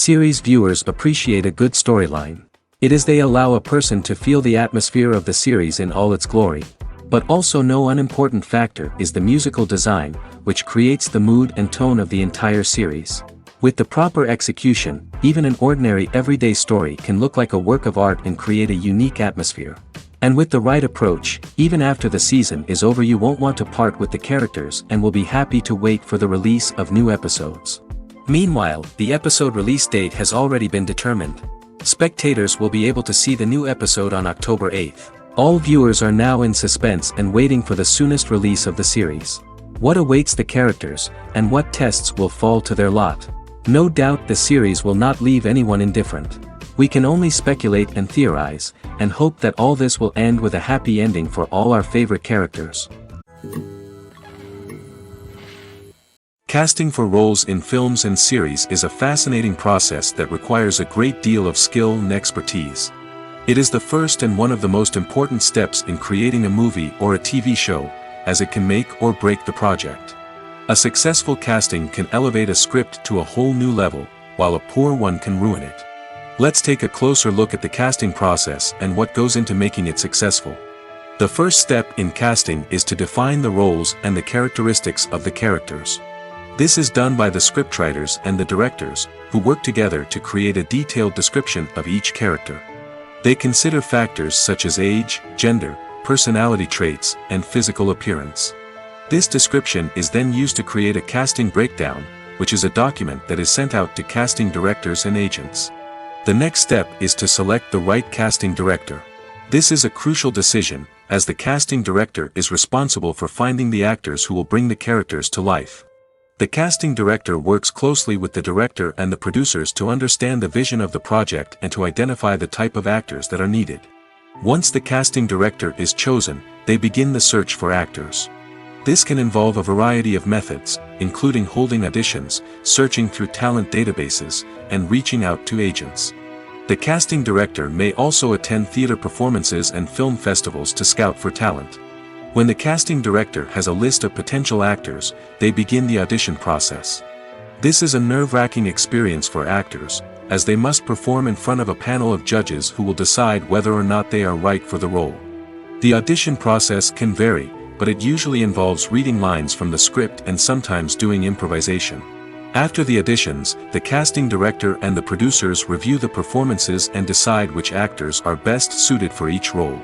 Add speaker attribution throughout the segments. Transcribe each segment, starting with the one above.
Speaker 1: Series viewers appreciate a good storyline. It is they allow a person to feel the atmosphere of the series in all its glory. But also no unimportant factor is the musical design, which creates the mood and tone of the entire series. With the proper execution, even an ordinary everyday story can look like a work of art and create a unique atmosphere. And with the right approach, even after the season is over you won't want to part with the characters and will be happy to wait for the release of new episodes. Meanwhile, the episode release date has already been determined. Spectators will be able to see the new episode on October 8th. All viewers are now in suspense and waiting for the soonest release of the series. What awaits the characters, and what tests will fall to their lot? No doubt the series will not leave anyone indifferent. We can only speculate and theorize, and hope that all this will end with a happy ending for all our favorite characters. Casting for roles in films and series is a fascinating process that requires a great deal of skill and expertise. It is the first and one of the most important steps in creating a movie or a TV show, as it can make or break the project. A successful casting can elevate a script to a whole new level, while a poor one can ruin it. Let's take a closer look at the casting process and what goes into making it successful. The first step in casting is to define the roles and the characteristics of the characters. This is done by the scriptwriters and the directors, who work together to create a detailed description of each character. They consider factors such as age, gender, personality traits, and physical appearance. This description is then used to create a casting breakdown, which is a document that is sent out to casting directors and agents. The next step is to select the right casting director. This is a crucial decision, as the casting director is responsible for finding the actors who will bring the characters to life. The casting director works closely with the director and the producers to understand the vision of the project and to identify the type of actors that are needed. Once the casting director is chosen, they begin the search for actors. This can involve a variety of methods, including holding auditions, searching through talent databases, and reaching out to agents. The casting director may also attend theater performances and film festivals to scout for talent. When the casting director has a list of potential actors, they begin the audition process. This is a nerve-wracking experience for actors, as they must perform in front of a panel of judges who will decide whether or not they are right for the role. The audition process can vary, but it usually involves reading lines from the script and sometimes doing improvisation. After the auditions, the casting director and the producers review the performances and decide which actors are best suited for each role.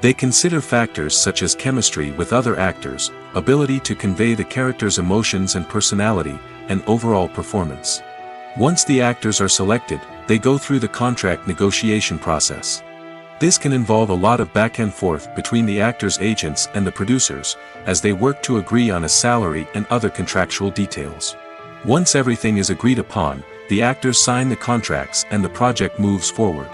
Speaker 1: They consider factors such as chemistry with other actors, ability to convey the character's emotions and personality, and overall performance. Once the actors are selected, they go through the contract negotiation process. This can involve a lot of back and forth between the actors' agents and the producers, as they work to agree on a salary and other contractual details. Once everything is agreed upon, the actors sign the contracts and the project moves forward.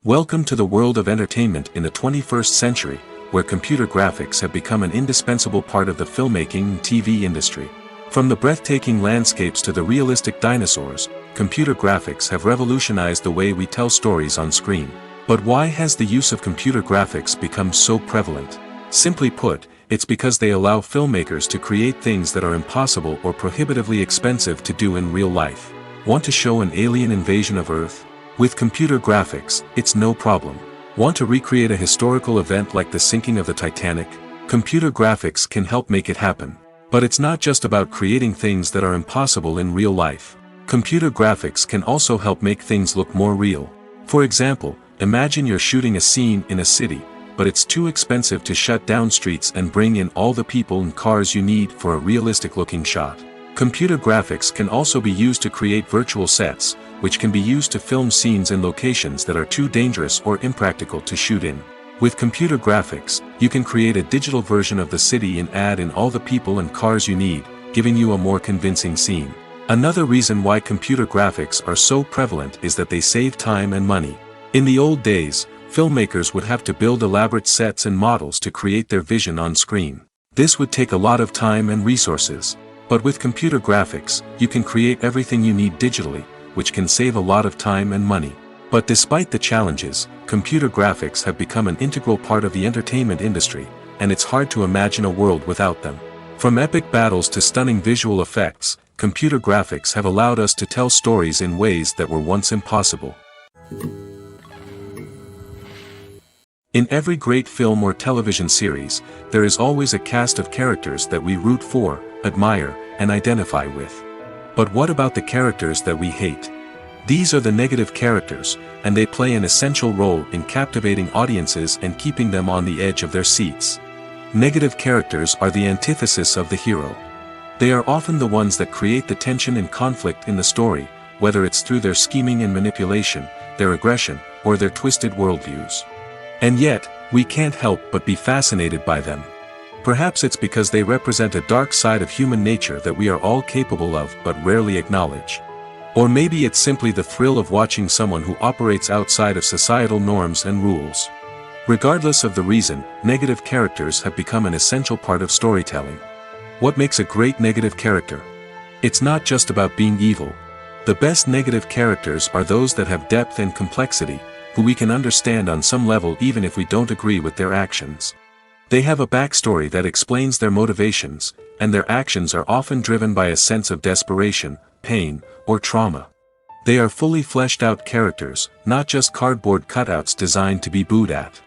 Speaker 1: Welcome to the world of entertainment in the 21st century, where computer graphics have become an indispensable part of the filmmaking and TV industry. From the breathtaking landscapes to the realistic dinosaurs, computer graphics have revolutionized the way we tell stories on screen. But why has the use of computer graphics become so prevalent? Simply put, it's because they allow filmmakers to create things that are impossible or prohibitively expensive to do in real life. Want to show an alien invasion of Earth? With computer graphics, it's no problem. Want to recreate a historical event like the sinking of the Titanic? Computer graphics can help make it happen. But it's not just about creating things that are impossible in real life. Computer graphics can also help make things look more real. For example, imagine you're shooting a scene in a city, but it's too expensive to shut down streets and bring in all the people and cars you need for a realistic-looking shot. Computer graphics can also be used to create virtual sets, which can be used to film scenes in locations that are too dangerous or impractical to shoot in. With computer graphics, you can create a digital version of the city and add in all the people and cars you need, giving you a more convincing scene. Another reason why computer graphics are so prevalent is that they save time and money. In the old days, filmmakers would have to build elaborate sets and models to create their vision on screen. This would take a lot of time and resources. But with computer graphics, you can create everything you need digitally, which can save a lot of time and money. But despite the challenges, computer graphics have become an integral part of the entertainment industry, and it's hard to imagine a world without them. From epic battles to stunning visual effects, computer graphics have allowed us to tell stories in ways that were once impossible. In every great film or television series, there is always a cast of characters that we root for, admire, and identify with. But what about the characters that we hate? These are the negative characters, and they play an essential role in captivating audiences and keeping them on the edge of their seats. Negative characters are the antithesis of the hero. They are often the ones that create the tension and conflict in the story, whether it's through their scheming and manipulation, their aggression, or their twisted worldviews. And yet, we can't help but be fascinated by them. Perhaps it's because they represent a dark side of human nature that we are all capable of but rarely acknowledge. Or maybe it's simply the thrill of watching someone who operates outside of societal norms and rules. Regardless of the reason, negative characters have become an essential part of storytelling. What makes a great negative character? It's not just about being evil. The best negative characters are those that have depth and complexity, who we can understand on some level even if we don't agree with their actions. They have a backstory that explains their motivations, and their actions are often driven by a sense of desperation, pain, or trauma. They are fully fleshed out characters, not just cardboard cutouts designed to be booed at.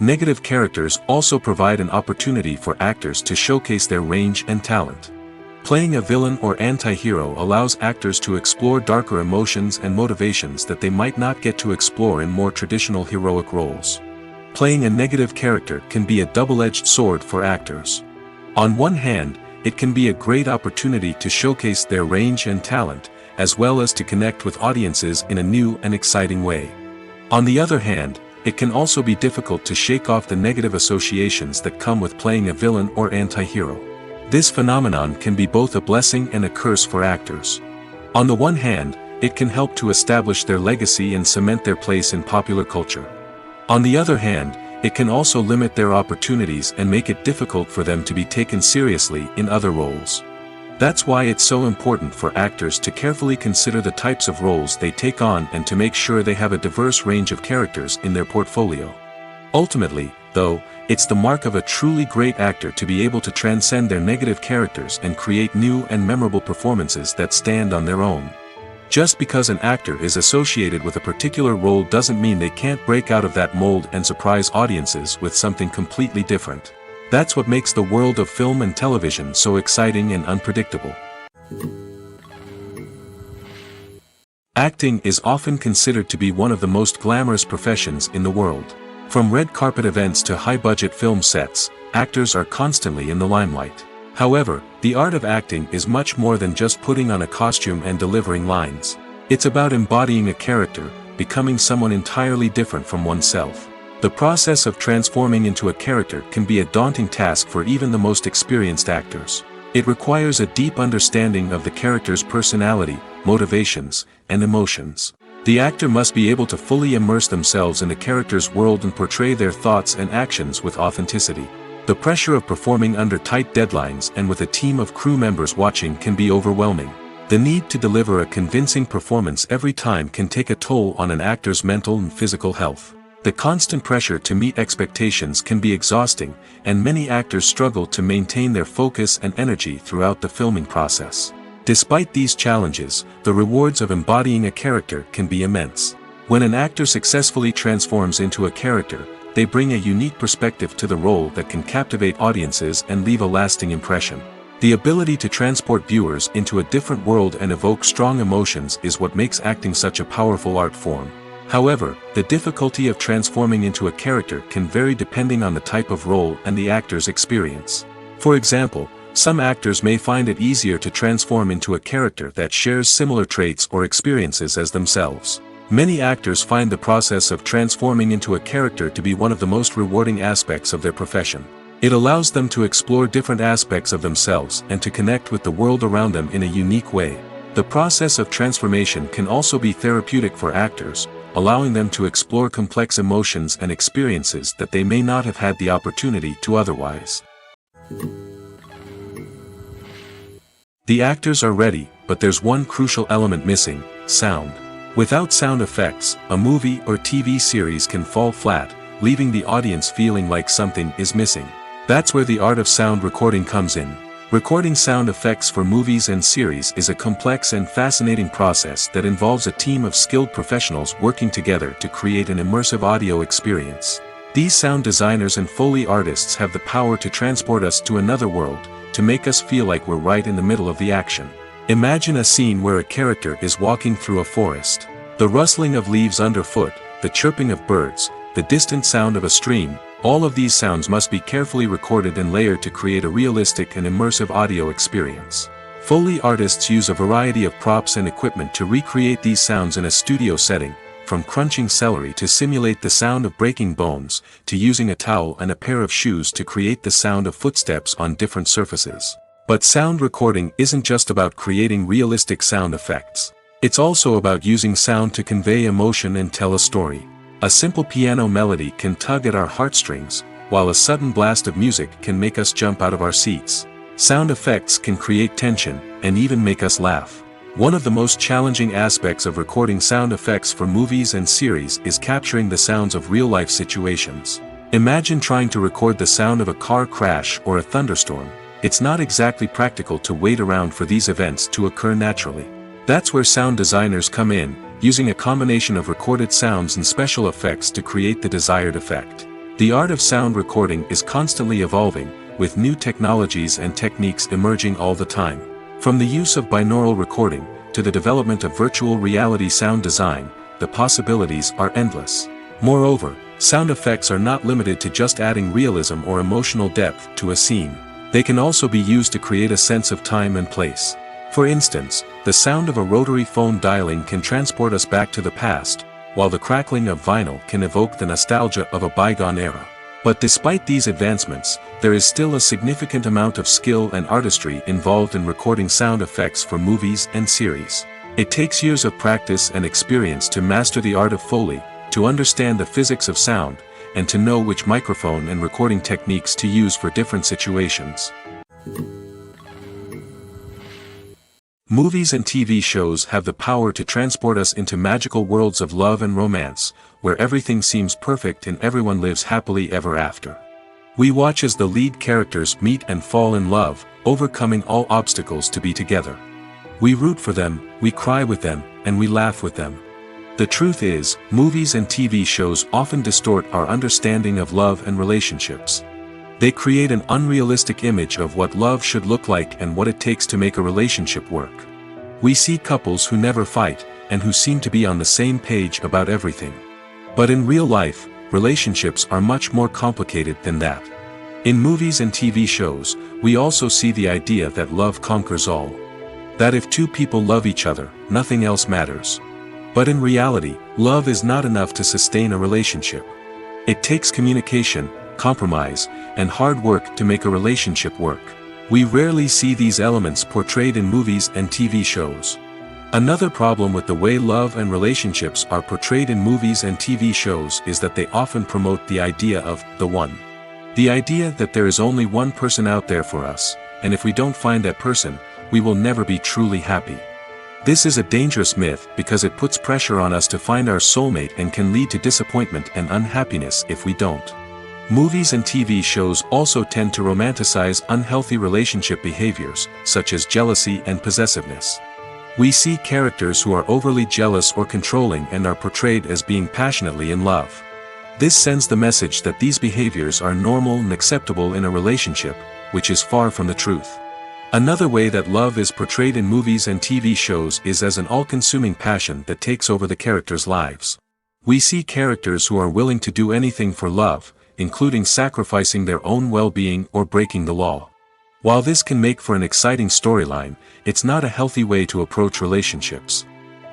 Speaker 1: Negative characters also provide an opportunity for actors to showcase their range and talent. Playing a villain or anti-hero allows actors to explore darker emotions and motivations that they might not get to explore in more traditional heroic roles. Playing a negative character can be a double-edged sword for actors. On one hand, it can be a great opportunity to showcase their range and talent, as well as to connect with audiences in a new and exciting way. On the other hand, it can also be difficult to shake off the negative associations that come with playing a villain or anti-hero. This phenomenon can be both a blessing and a curse for actors. On the one hand, it can help to establish their legacy and cement their place in popular culture. On the other hand, it can also limit their opportunities and make it difficult for them to be taken seriously in other roles. That's why it's so important for actors to carefully consider the types of roles they take on and to make sure they have a diverse range of characters in their portfolio. Ultimately, though, it's the mark of a truly great actor to be able to transcend their negative characters and create new and memorable performances that stand on their own. Just because an actor is associated with a particular role doesn't mean they can't break out of that mold and surprise audiences with something completely different. That's what makes the world of film and television so exciting and unpredictable. Acting is often considered to be one of the most glamorous professions in the world. From red carpet events to high-budget film sets, actors are constantly in the limelight. However, the art of acting is much more than just putting on a costume and delivering lines. It's about embodying a character, becoming someone entirely different from oneself. The process of transforming into a character can be a daunting task for even the most experienced actors. It requires a deep understanding of the character's personality, motivations, and emotions. The actor must be able to fully immerse themselves in the character's world and portray their thoughts and actions with authenticity. The pressure of performing under tight deadlines and with a team of crew members watching can be overwhelming. The need to deliver a convincing performance every time can take a toll on an actor's mental and physical health. The constant pressure to meet expectations can be exhausting, and many actors struggle to maintain their focus and energy throughout the filming process. Despite these challenges, the rewards of embodying a character can be immense. When an actor successfully transforms into a character, they bring a unique perspective to the role that can captivate audiences and leave a lasting impression. The ability to transport viewers into a different world and evoke strong emotions is what makes acting such a powerful art form. However, the difficulty of transforming into a character can vary depending on the type of role and the actor's experience. For example, some actors may find it easier to transform into a character that shares similar traits or experiences as themselves. Many actors find the process of transforming into a character to be one of the most rewarding aspects of their profession. It allows them to explore different aspects of themselves and to connect with the world around them in a unique way. The process of transformation can also be therapeutic for actors, allowing them to explore complex emotions and experiences that they may not have had the opportunity to otherwise. The actors are ready, but there's one crucial element missing: sound. Without sound effects, a movie or TV series can fall flat, leaving the audience feeling like something is missing. That's where the art of sound recording comes in. Recording sound effects for movies and series is a complex and fascinating process that involves a team of skilled professionals working together to create an immersive audio experience. These sound designers and Foley artists have the power to transport us to another world, to make us feel like we're right in the middle of the action. Imagine a scene where a character is walking through a forest. The rustling of leaves underfoot, the chirping of birds, the distant sound of a stream, all of these sounds must be carefully recorded and layered to create a realistic and immersive audio experience. Foley artists use a variety of props and equipment to recreate these sounds in a studio setting, from crunching celery to simulate the sound of breaking bones, to using a towel and a pair of shoes to create the sound of footsteps on different surfaces. But sound recording isn't just about creating realistic sound effects. It's also about using sound to convey emotion and tell a story. A simple piano melody can tug at our heartstrings, while a sudden blast of music can make us jump out of our seats. Sound effects can create tension, and even make us laugh. One of the most challenging aspects of recording sound effects for movies and series is capturing the sounds of real-life situations. Imagine trying to record the sound of a car crash or a thunderstorm. It's not exactly practical to wait around for these events to occur naturally. That's where sound designers come in, using a combination of recorded sounds and special effects to create the desired effect. The art of sound recording is constantly evolving, with new technologies and techniques emerging all the time. From the use of binaural recording, to the development of virtual reality sound design, the possibilities are endless. Moreover, sound effects are not limited to just adding realism or emotional depth to a scene. They can also be used to create a sense of time and place. For instance, the sound of a rotary phone dialing can transport us back to the past, while the crackling of vinyl can evoke the nostalgia of a bygone era. But despite these advancements, there is still a significant amount of skill and artistry involved in recording sound effects for movies and series. It takes years of practice and experience to master the art of Foley, to understand the physics of sound, and to know which microphone and recording techniques to use for different situations. Movies and TV shows have the power to transport us into magical worlds of love and romance, where everything seems perfect and everyone lives happily ever after. We watch as the lead characters meet and fall in love, overcoming all obstacles to be together. We root for them, we cry with them, and we laugh with them. The truth is, movies and TV shows often distort our understanding of love and relationships. They create an unrealistic image of what love should look like and what it takes to make a relationship work. We see couples who never fight, and who seem to be on the same page about everything. But in real life, relationships are much more complicated than that. In movies and TV shows, we also see the idea that love conquers all. That if two people love each other, nothing else matters. But in reality, love is not enough to sustain a relationship. It takes communication, compromise, and hard work to make a relationship work. We rarely see these elements portrayed in movies and TV shows. Another problem with the way love and relationships are portrayed in movies and TV shows is that they often promote the idea of the one. The idea that there is only one person out there for us, and if we don't find that person, we will never be truly happy. This is a dangerous myth because it puts pressure on us to find our soulmate and can lead to disappointment and unhappiness if we don't. Movies and TV shows also tend to romanticize unhealthy relationship behaviors, such as jealousy and possessiveness. We see characters who are overly jealous or controlling and are portrayed as being passionately in love. This sends the message that these behaviors are normal and acceptable in a relationship, which is far from the truth. Another way that love is portrayed in movies and TV shows is as an all-consuming passion that takes over the characters' lives. We see characters who are willing to do anything for love, including sacrificing their own well-being or breaking the law. While this can make for an exciting storyline, it's not a healthy way to approach relationships.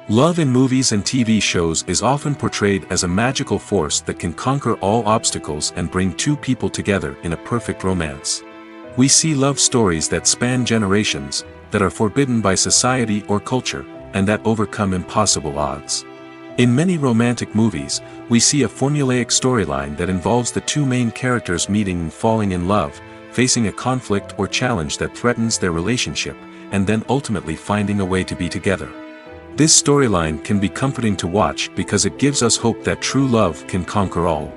Speaker 1: Love in movies and TV shows is often portrayed as a magical force that can conquer all obstacles and bring two people together in a perfect romance. We see love stories that span generations, that are forbidden by society or culture, and that overcome impossible odds. In many romantic movies, we see a formulaic storyline that involves the two main characters meeting and falling in love, facing a conflict or challenge that threatens their relationship, and then ultimately finding a way to be together. This storyline can be comforting to watch because it gives us hope that true love can conquer all.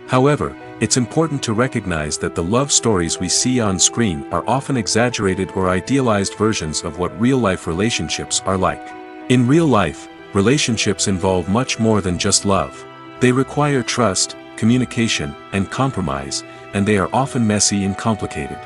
Speaker 1: However, it's important to recognize that the love stories we see on screen are often exaggerated or idealized versions of what real-life relationships are like. In real life, relationships involve much more than just love. They require trust, communication, and compromise, and they are often messy and complicated.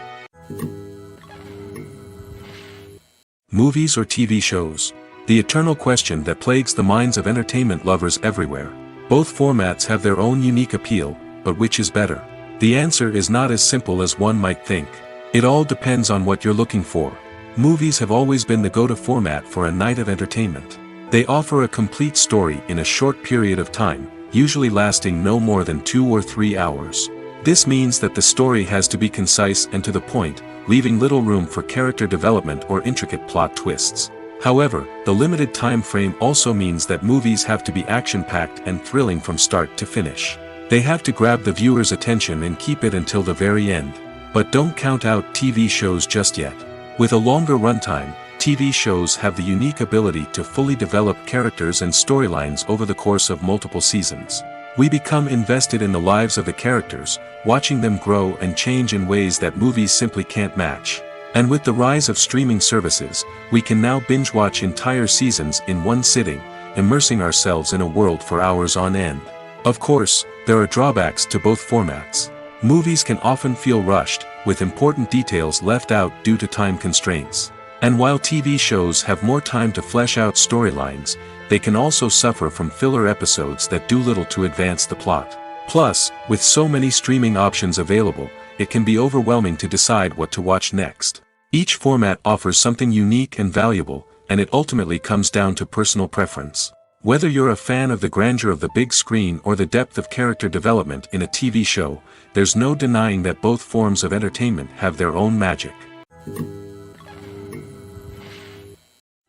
Speaker 1: Movies or TV shows? The eternal question that plagues the minds of entertainment lovers everywhere. Both formats have their own unique appeal, but which is better? The answer is not as simple as one might think. It all depends on what you're looking for. Movies have always been the go-to format for a night of entertainment. They offer a complete story in a short period of time, usually lasting no more than 2 or 3 hours. This means that the story has to be concise and to the point, leaving little room for character development or intricate plot twists. However, the limited time frame also means that movies have to be action-packed and thrilling from start to finish. They have to grab the viewer's attention and keep it until the very end. But don't count out TV shows just yet. With a longer runtime, TV shows have the unique ability to fully develop characters and storylines over the course of multiple seasons. We become invested in the lives of the characters, watching them grow and change in ways that movies simply can't match. And with the rise of streaming services, we can now binge-watch entire seasons in one sitting, immersing ourselves in a world for hours on end. Of course, there are drawbacks to both formats. Movies can often feel rushed, with important details left out due to time constraints. And while TV shows have more time to flesh out storylines, they can also suffer from filler episodes that do little to advance the plot. Plus, with so many streaming options available, it can be overwhelming to decide what to watch next. Each format offers something unique and valuable, and it ultimately comes down to personal preference. Whether you're a fan of the grandeur of the big screen or the depth of character development in a TV show, there's no denying that both forms of entertainment have their own magic.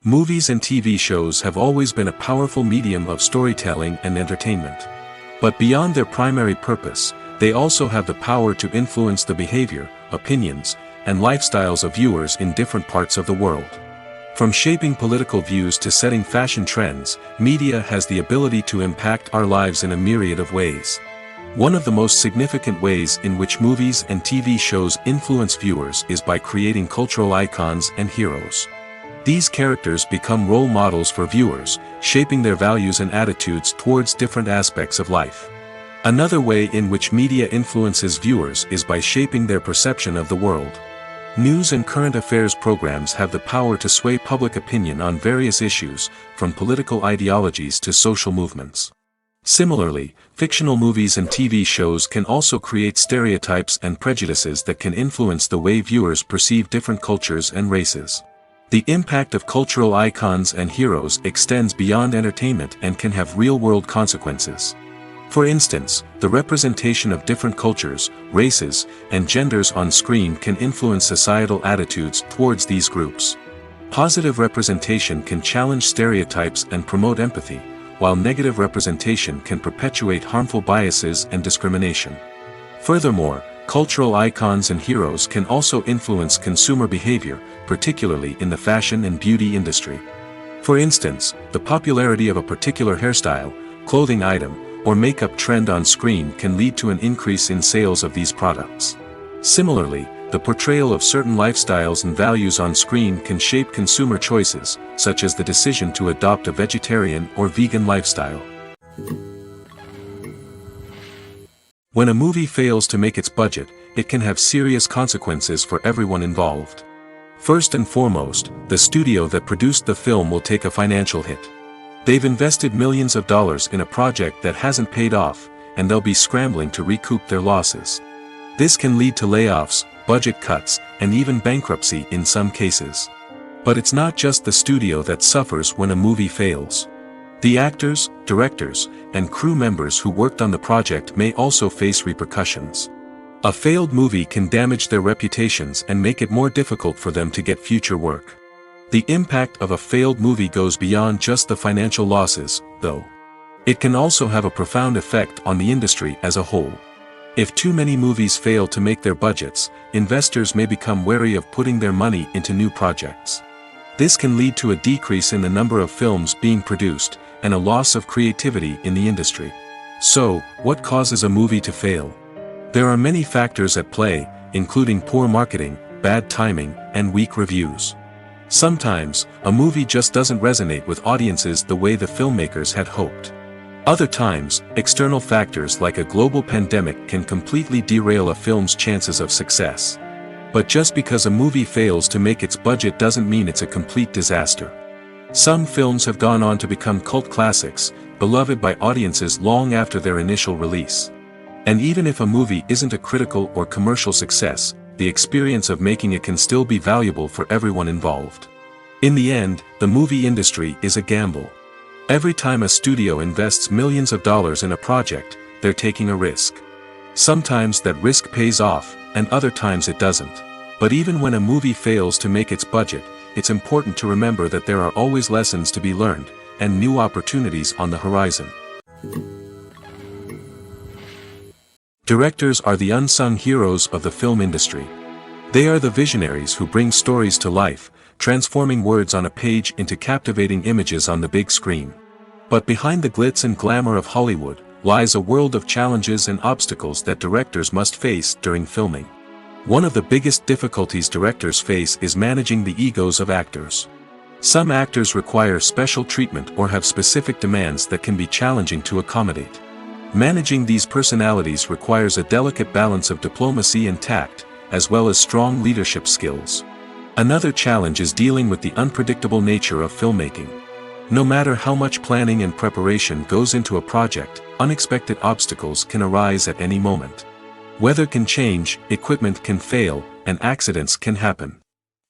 Speaker 1: Movies and TV shows have always been a powerful medium of storytelling and entertainment. But beyond their primary purpose, they also have the power to influence the behavior, opinions, and lifestyles of viewers in different parts of the world. From shaping political views to setting fashion trends, media has the ability to impact our lives in a myriad of ways. One of the most significant ways in which movies and TV shows influence viewers is by creating cultural icons and heroes. These characters become role models for viewers, shaping their values and attitudes towards different aspects of life. Another way in which media influences viewers is by shaping their perception of the world. News and current affairs programs have the power to sway public opinion on various issues, from political ideologies to social movements. Similarly, fictional movies and TV shows can also create stereotypes and prejudices that can influence the way viewers perceive different cultures and races. The impact of cultural icons and heroes extends beyond entertainment and can have real-world consequences. For instance, the representation of different cultures, races, and genders on screen can influence societal attitudes towards these groups. Positive representation can challenge stereotypes and promote empathy, while negative representation can perpetuate harmful biases and discrimination. Furthermore, cultural icons and heroes can also influence consumer behavior, particularly in the fashion and beauty industry. For instance, the popularity of a particular hairstyle, clothing item, or makeup trend on screen can lead to an increase in sales of these products. Similarly, the portrayal of certain lifestyles and values on screen can shape consumer choices, such as the decision to adopt a vegetarian or vegan lifestyle. When a movie fails to make its budget, it can have serious consequences for everyone involved. First and foremost, the studio that produced the film will take a financial hit. They've invested millions of dollars in a project that hasn't paid off, and they'll be scrambling to recoup their losses. This can lead to layoffs, budget cuts, and even bankruptcy in some cases. But it's not just the studio that suffers when a movie fails. The actors, directors, and crew members who worked on the project may also face repercussions. A failed movie can damage their reputations and make it more difficult for them to get future work. The impact of a failed movie goes beyond just the financial losses, though. It can also have a profound effect on the industry as a whole. If too many movies fail to make their budgets, investors may become wary of putting their money into new projects. This can lead to a decrease in the number of films being produced, and a loss of creativity in the industry. So, what causes a movie to fail? There are many factors at play, including poor marketing, bad timing, and weak reviews. Sometimes, a movie just doesn't resonate with audiences the way the filmmakers had hoped. Other times, external factors like a global pandemic can completely derail a film's chances of success. But just because a movie fails to make its budget doesn't mean it's a complete disaster. Some films have gone on to become cult classics, beloved by audiences long after their initial release. And even if a movie isn't a critical or commercial success, the experience of making it can still be valuable for everyone involved. In the end, the movie industry is a gamble. Every time a studio invests millions of dollars in a project, they're taking a risk. Sometimes that risk pays off, and other times it doesn't. But even when a movie fails to make its budget, it's important to remember that there are always lessons to be learned, and new opportunities on the horizon. Directors are the unsung heroes of the film industry. They are the visionaries who bring stories to life, transforming words on a page into captivating images on the big screen. But behind the glitz and glamour of Hollywood, lies a world of challenges and obstacles that directors must face during filming. One of the biggest difficulties directors face is managing the egos of actors. Some actors require special treatment or have specific demands that can be challenging to accommodate. Managing these personalities requires a delicate balance of diplomacy and tact, as well as strong leadership skills. Another challenge is dealing with the unpredictable nature of filmmaking. No matter how much planning and preparation goes into a project, unexpected obstacles can arise at any moment. Weather can change, equipment can fail, and accidents can happen.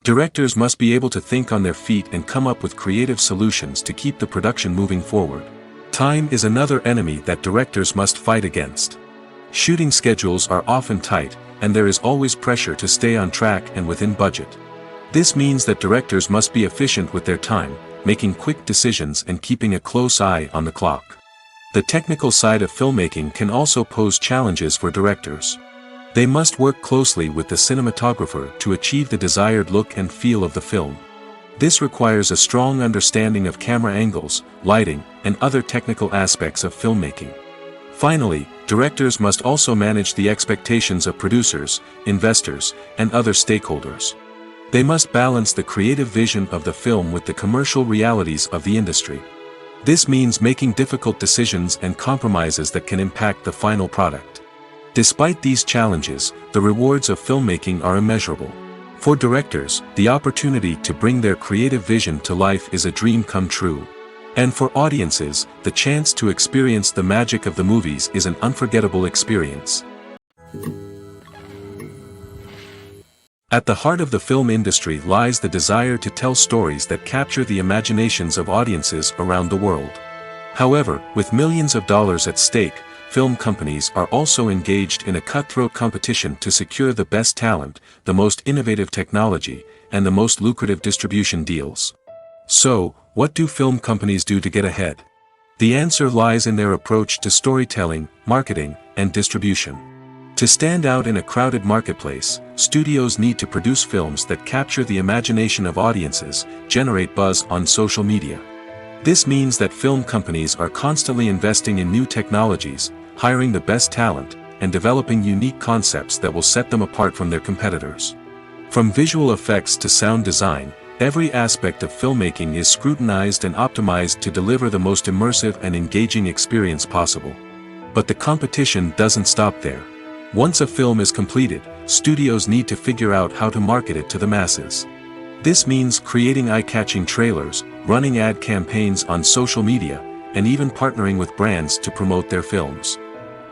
Speaker 1: Directors must be able to think on their feet and come up with creative solutions to keep the production moving forward. Time is another enemy that directors must fight against. Shooting schedules are often tight, and there is always pressure to stay on track and within budget. This means that directors must be efficient with their time, making quick decisions and keeping a close eye on the clock. The technical side of filmmaking can also pose challenges for directors. They must work closely with the cinematographer to achieve the desired look and feel of the film. This requires a strong understanding of camera angles, lighting, and other technical aspects of filmmaking. Finally, directors must also manage the expectations of producers, investors, and other stakeholders. They must balance the creative vision of the film with the commercial realities of the industry. This means making difficult decisions and compromises that can impact the final product. Despite these challenges, the rewards of filmmaking are immeasurable. For directors, the opportunity to bring their creative vision to life is a dream come true. And for audiences, the chance to experience the magic of the movies is an unforgettable experience. At the heart of the film industry lies the desire to tell stories that capture the imaginations of audiences around the world. However, with millions of dollars at stake, film companies are also engaged in a cutthroat competition to secure the best talent, the most innovative technology, and the most lucrative distribution deals. So, what do film companies do to get ahead? The answer lies in their approach to storytelling, marketing, and distribution. To stand out in a crowded marketplace, studios need to produce films that capture the imagination of audiences, generate buzz on social media. This means that film companies are constantly investing in new technologies, hiring the best talent, and developing unique concepts that will set them apart from their competitors. From visual effects to sound design, every aspect of filmmaking is scrutinized and optimized to deliver the most immersive and engaging experience possible. But the competition doesn't stop there. Once a film is completed, studios need to figure out how to market it to the masses. This means creating eye-catching trailers, running ad campaigns on social media, and even partnering with brands to promote their films.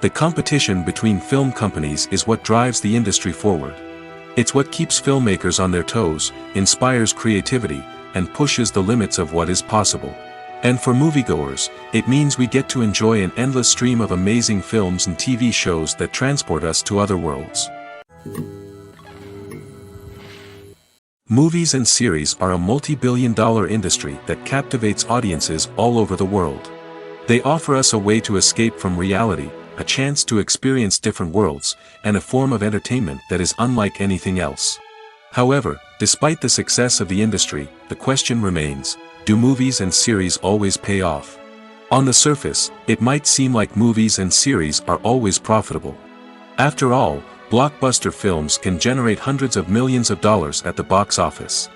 Speaker 1: The competition between film companies is what drives the industry forward. It's what keeps filmmakers on their toes, inspires creativity, and pushes the limits of what is possible. And for moviegoers, it means we get to enjoy an endless stream of amazing films and TV shows that transport us to other worlds. Movies and series are a multi-billion-dollar industry that captivates audiences all over the world. They offer us a way to escape from reality, a chance to experience different worlds, and a form of entertainment that is unlike anything else. However, despite the success of the industry, the question remains, do movies and series always pay off? On the surface, it might seem like movies and series are always profitable. After all, blockbuster films can generate hundreds of millions of dollars at the box office.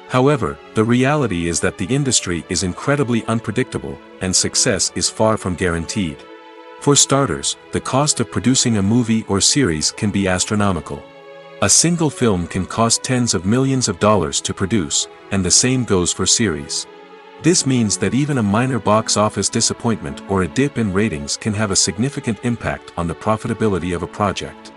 Speaker 1: However, the reality is that the industry is incredibly unpredictable, and success is far from guaranteed. For starters, the cost of producing a movie or series can be astronomical. A single film can cost tens of millions of dollars to produce, and the same goes for series. This means that even a minor box office disappointment or a dip in ratings can have a significant impact on the profitability of a project.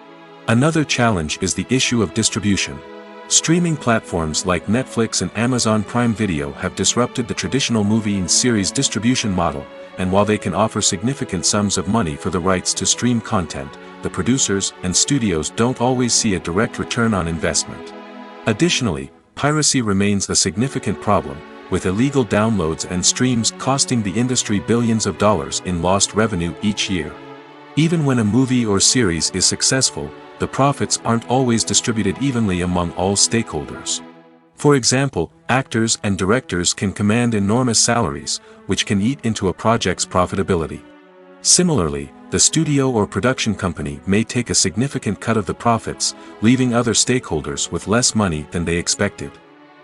Speaker 1: Another challenge is the issue of distribution. Streaming platforms like Netflix and Amazon Prime Video have disrupted the traditional movie and series distribution model, and while they can offer significant sums of money for the rights to stream content, the producers and studios don't always see a direct return on investment. Additionally, piracy remains a significant problem, with illegal downloads and streams costing the industry billions of dollars in lost revenue each year. Even when a movie or series is successful, the profits aren't always distributed evenly among all stakeholders. For example, actors and directors can command enormous salaries, which can eat into a project's profitability. Similarly, the studio or production company may take a significant cut of the profits, leaving other stakeholders with less money than they expected.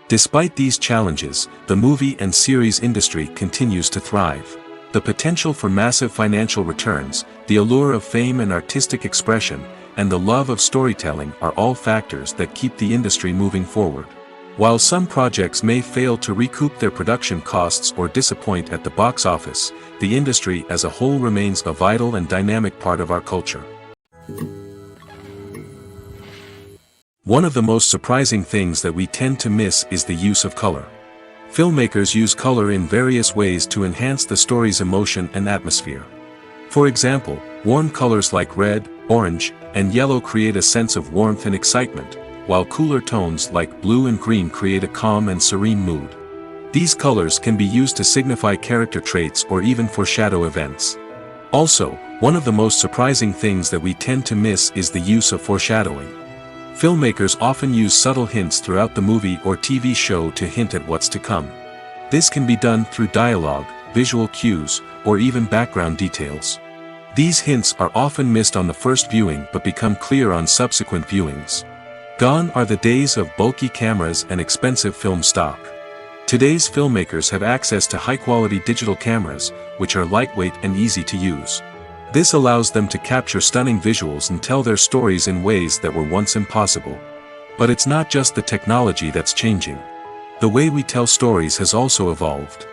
Speaker 1: Despite these challenges, the movie and series industry continues to thrive. The potential for massive financial returns, the allure of fame and artistic expression, and the love of storytelling are all factors that keep the industry moving forward. While some projects may fail to recoup their production costs or disappoint at the box office, the industry as a whole remains a vital and dynamic part of our culture. One of the most surprising things that we tend to miss is the use of color. Filmmakers use color in various ways to enhance the story's emotion and atmosphere. For example, warm colors like red, orange, and yellow create a sense of warmth and excitement, while cooler tones like blue and green create a calm and serene mood. These colors can be used to signify character traits or even foreshadow events. Also, one of the most surprising things that we tend to miss is the use of foreshadowing. Filmmakers often use subtle hints throughout the movie or TV show to hint at what's to come. This can be done through dialogue, visual cues, or even background details. These hints are often missed on the first viewing but become clear on subsequent viewings. Gone are the days of bulky cameras and expensive film stock. Today's filmmakers have access to high-quality digital cameras, which are lightweight and easy to use. This allows them to capture stunning visuals and tell their stories in ways that were once impossible. But it's not just the technology that's changing. The way we tell stories has also evolved.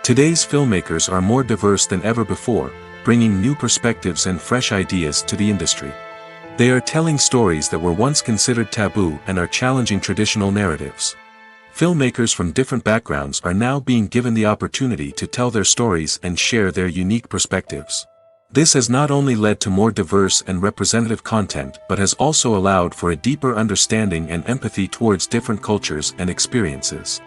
Speaker 1: Today's filmmakers are more diverse than ever before, bringing new perspectives and fresh ideas to the industry. They are telling stories that were once considered taboo and are challenging traditional narratives. Filmmakers from different backgrounds are now being given the opportunity to tell their stories and share their unique perspectives. This has not only led to more diverse and representative content but has also allowed for a deeper understanding and empathy towards different cultures and experiences.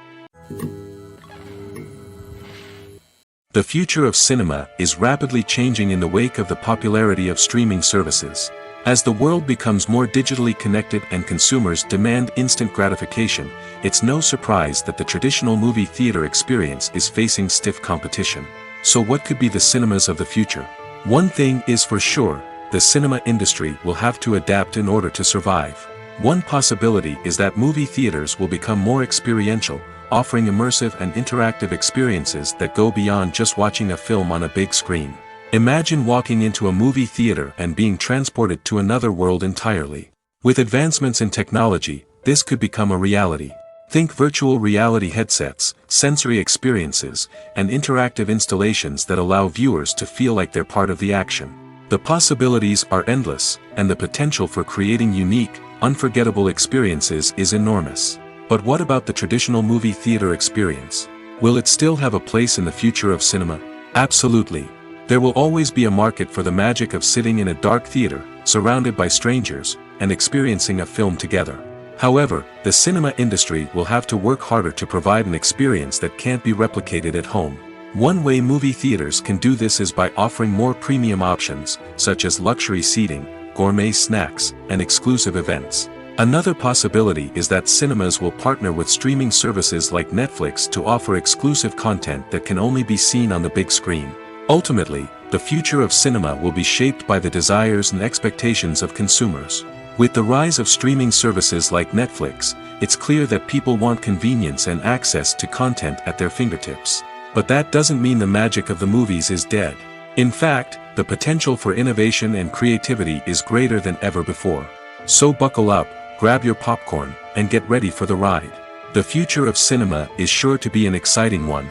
Speaker 1: The future of cinema is rapidly changing in the wake of the popularity of streaming services. As the world becomes more digitally connected and consumers demand instant gratification, it's no surprise that the traditional movie theater experience is facing stiff competition. So what could be the cinemas of the future? One thing is for sure, the cinema industry will have to adapt in order to survive. One possibility is that movie theaters will become more experiential, offering immersive and interactive experiences that go beyond just watching a film on a big screen. Imagine walking into a movie theater and being transported to another world entirely. With advancements in technology, this could become a reality. Think virtual reality headsets, sensory experiences, and interactive installations that allow viewers to feel like they're part of the action. The possibilities are endless, and the potential for creating unique, unforgettable experiences is enormous. But what about the traditional movie theater experience? Will it still have a place in the future of cinema? Absolutely. There will always be a market for the magic of sitting in a dark theater, surrounded by strangers, and experiencing a film together. However, the cinema industry will have to work harder to provide an experience that can't be replicated at home. One way movie theaters can do this is by offering more premium options, such as luxury seating, gourmet snacks, and exclusive events. Another possibility is that cinemas will partner with streaming services like Netflix to offer exclusive content that can only be seen on the big screen. Ultimately, the future of cinema will be shaped by the desires and expectations of consumers. With the rise of streaming services like Netflix, it's clear that people want convenience and access to content at their fingertips. But that doesn't mean the magic of the movies is dead. In fact, the potential for innovation and creativity is greater than ever before. So buckle up, grab your popcorn, and get ready for the ride. The future of cinema is sure to be an exciting one.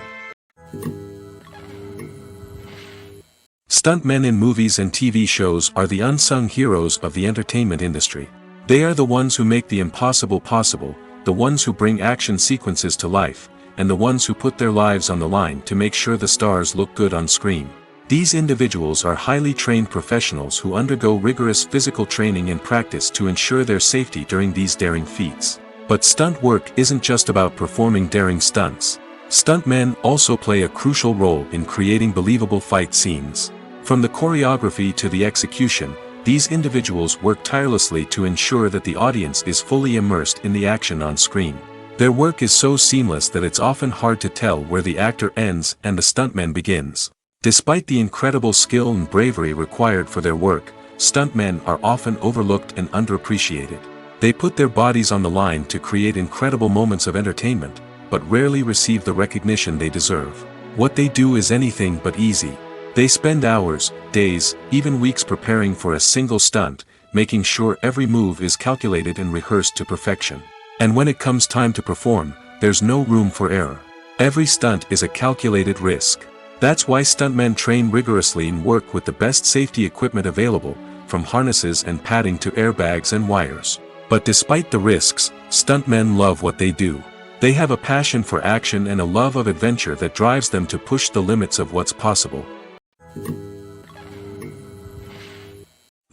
Speaker 1: Stuntmen in movies and TV shows are the unsung heroes of the entertainment industry. They are the ones who make the impossible possible, the ones who bring action sequences to life, and the ones who put their lives on the line to make sure the stars look good on screen. These individuals are highly trained professionals who undergo rigorous physical training and practice to ensure their safety during these daring feats. But stunt work isn't just about performing daring stunts. Stuntmen also play a crucial role in creating believable fight scenes. From the choreography to the execution, these individuals work tirelessly to ensure that the audience is fully immersed in the action on screen. Their work is so seamless that it's often hard to tell where the actor ends and the stuntman begins. Despite the incredible skill and bravery required for their work, stuntmen are often overlooked and underappreciated. They put their bodies on the line to create incredible moments of entertainment, but rarely receive the recognition they deserve. What they do is anything but easy. They spend hours, days, even weeks preparing for a single stunt, making sure every move is calculated and rehearsed to perfection. And when it comes time to perform, there's no room for error. Every stunt is a calculated risk. That's why stuntmen train rigorously and work with the best safety equipment available, from harnesses and padding to airbags and wires. But despite the risks, stuntmen love what they do. They have a passion for action and a love of adventure that drives them to push the limits of what's possible.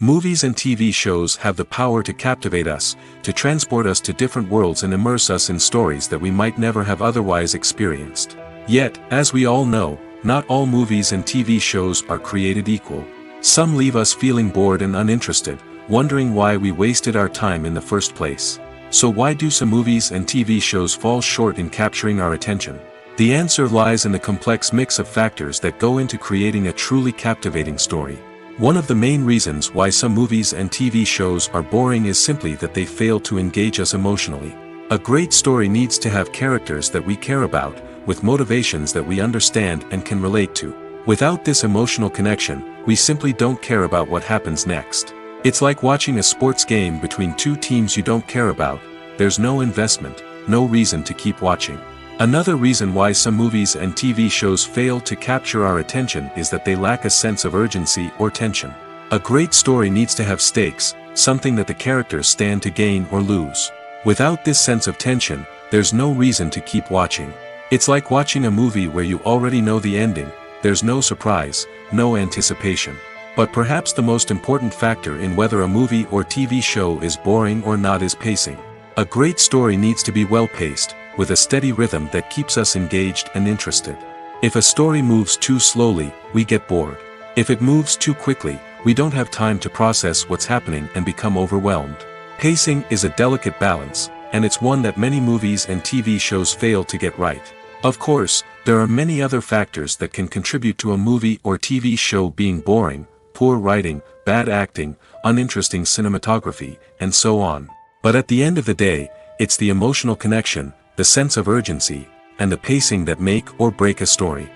Speaker 1: Movies and TV shows have the power to captivate us, to transport us to different worlds and immerse us in stories that we might never have otherwise experienced. Yet, as we all know, not all movies and TV shows are created equal. Some leave us feeling bored and uninterested, wondering why we wasted our time in the first place. So why do some movies and TV shows fall short in capturing our attention? The answer lies in the complex mix of factors that go into creating a truly captivating story. One of the main reasons why some movies and TV shows are boring is simply that they fail to engage us emotionally. A great story needs to have characters that we care about, with motivations that we understand and can relate to. Without this emotional connection, we simply don't care about what happens next. It's like watching a sports game between two teams you don't care about. There's no investment, no reason to keep watching. Another reason why some movies and TV shows fail to capture our attention is that they lack a sense of urgency or tension. A great story needs to have stakes, something that the characters stand to gain or lose. Without this sense of tension, there's no reason to keep watching. It's like watching a movie where you already know the ending. There's no surprise, no anticipation. But perhaps the most important factor in whether a movie or TV show is boring or not is pacing. A great story needs to be well-paced, with a steady rhythm that keeps us engaged and interested. If a story moves too slowly, we get bored. If it moves too quickly, we don't have time to process what's happening and become overwhelmed. Pacing is a delicate balance, and it's one that many movies and TV shows fail to get right. Of course, there are many other factors that can contribute to a movie or TV show being boring: poor writing, bad acting, uninteresting cinematography, and so on. But at the end of the day, it's the emotional connection, the sense of urgency, and the pacing that make or break a story.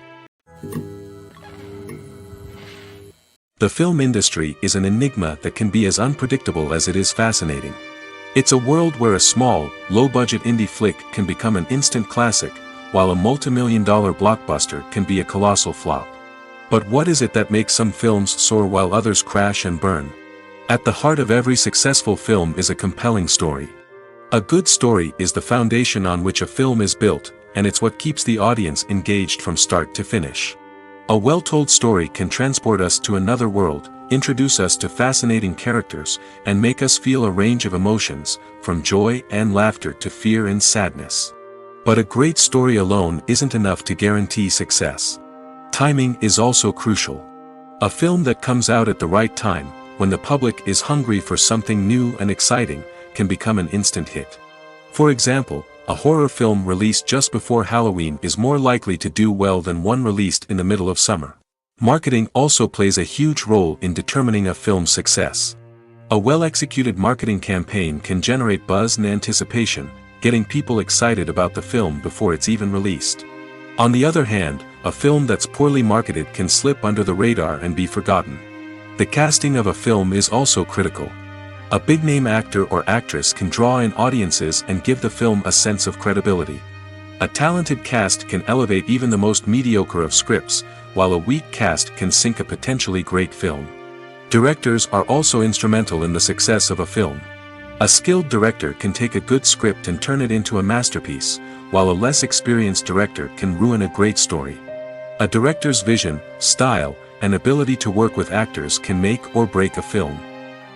Speaker 1: The film industry is an enigma that can be as unpredictable as it is fascinating. It's a world where a small, low-budget indie flick can become an instant classic, while a multi-million-dollar blockbuster can be a colossal flop. But what is it that makes some films soar while others crash and burn? At the heart of every successful film is a compelling story. A good story is the foundation on which a film is built, and it's what keeps the audience engaged from start to finish. A well-told story can transport us to another world, introduce us to fascinating characters, and make us feel a range of emotions, from joy and laughter to fear and sadness. But a great story alone isn't enough to guarantee success. Timing is also crucial. A film that comes out at the right time, when the public is hungry for something new and exciting, can become an instant hit. For example, a horror film released just before Halloween is more likely to do well than one released in the middle of summer. Marketing also plays a huge role in determining a film's success. A well-executed marketing campaign can generate buzz and anticipation, getting people excited about the film before it's even released. On the other hand, a film that's poorly marketed can slip under the radar and be forgotten. The casting of a film is also critical. A big-name actor or actress can draw in audiences and give the film a sense of credibility. A talented cast can elevate even the most mediocre of scripts, while a weak cast can sink a potentially great film. Directors are also instrumental in the success of a film. A skilled director can take a good script and turn it into a masterpiece, while a less experienced director can ruin a great story. A director's vision, style, and ability to work with actors can make or break a film.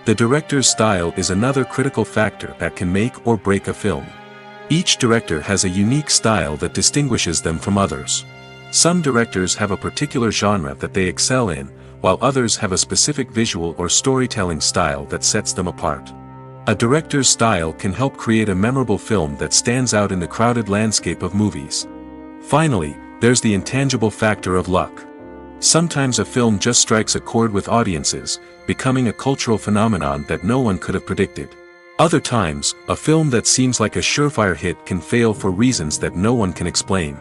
Speaker 1: The director's style is another critical factor that can make or break a film. Each director has a unique style that distinguishes them from others. Some directors have a particular genre that they excel in, while others have a specific visual or storytelling style that sets them apart. A director's style can help create a memorable film that stands out in the crowded landscape of movies. Finally, there's the intangible factor of luck. Sometimes a film just strikes a chord with audiences, becoming a cultural phenomenon that no one could have predicted. Other times, a film that seems like a surefire hit can fail for reasons that no one can explain.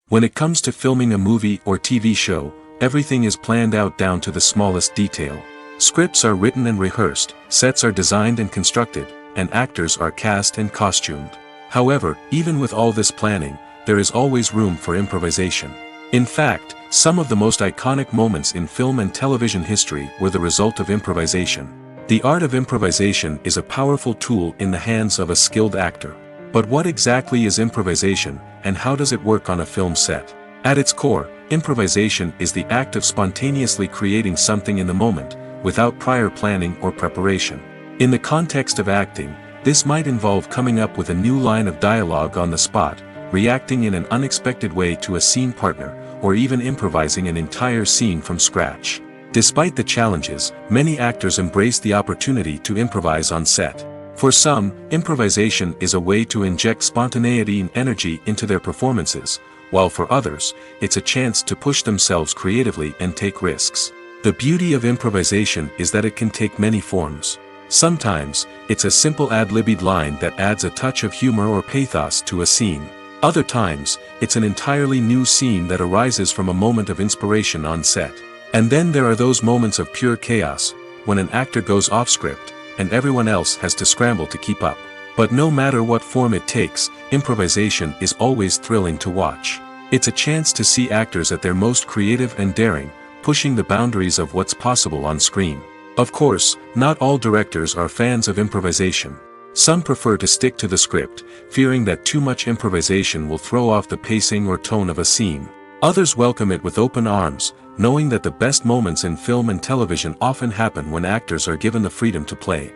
Speaker 1: When it comes to filming a movie or TV show, everything is planned out down to the smallest detail. Scripts are written and rehearsed, sets are designed and constructed, and actors are cast and costumed. However, even with all this planning, there is always room for improvisation. In fact, some of the most iconic moments in film and television history were the result of improvisation. The art of improvisation is a powerful tool in the hands of a skilled actor. But what exactly is improvisation, and how does it work on a film set? At its core, improvisation is the act of spontaneously creating something in the moment, without prior planning or preparation. In the context of acting, this might involve coming up with a new line of dialogue on the spot, reacting in an unexpected way to a scene partner, or even improvising an entire scene from scratch. Despite the challenges, many actors embrace the opportunity to improvise on set. For some, improvisation is a way to inject spontaneity and energy into their performances, while for others, it's a chance to push themselves creatively and take risks. The beauty of improvisation is that it can take many forms. Sometimes, it's a simple ad-libbed line that adds a touch of humor or pathos to a scene. Other times, it's an entirely new scene that arises from a moment of inspiration on set. And then there are those moments of pure chaos, when an actor goes off script, and everyone else has to scramble to keep up. But no matter what form it takes, improvisation is always thrilling to watch. It's a chance to see actors at their most creative and daring, pushing the boundaries of what's possible on screen. Of course, not all directors are fans of improvisation. Some prefer to stick to the script, fearing that too much improvisation will throw off the pacing or tone of a scene. Others welcome it with open arms, knowing that the best moments in film and television often happen when actors are given the freedom to play.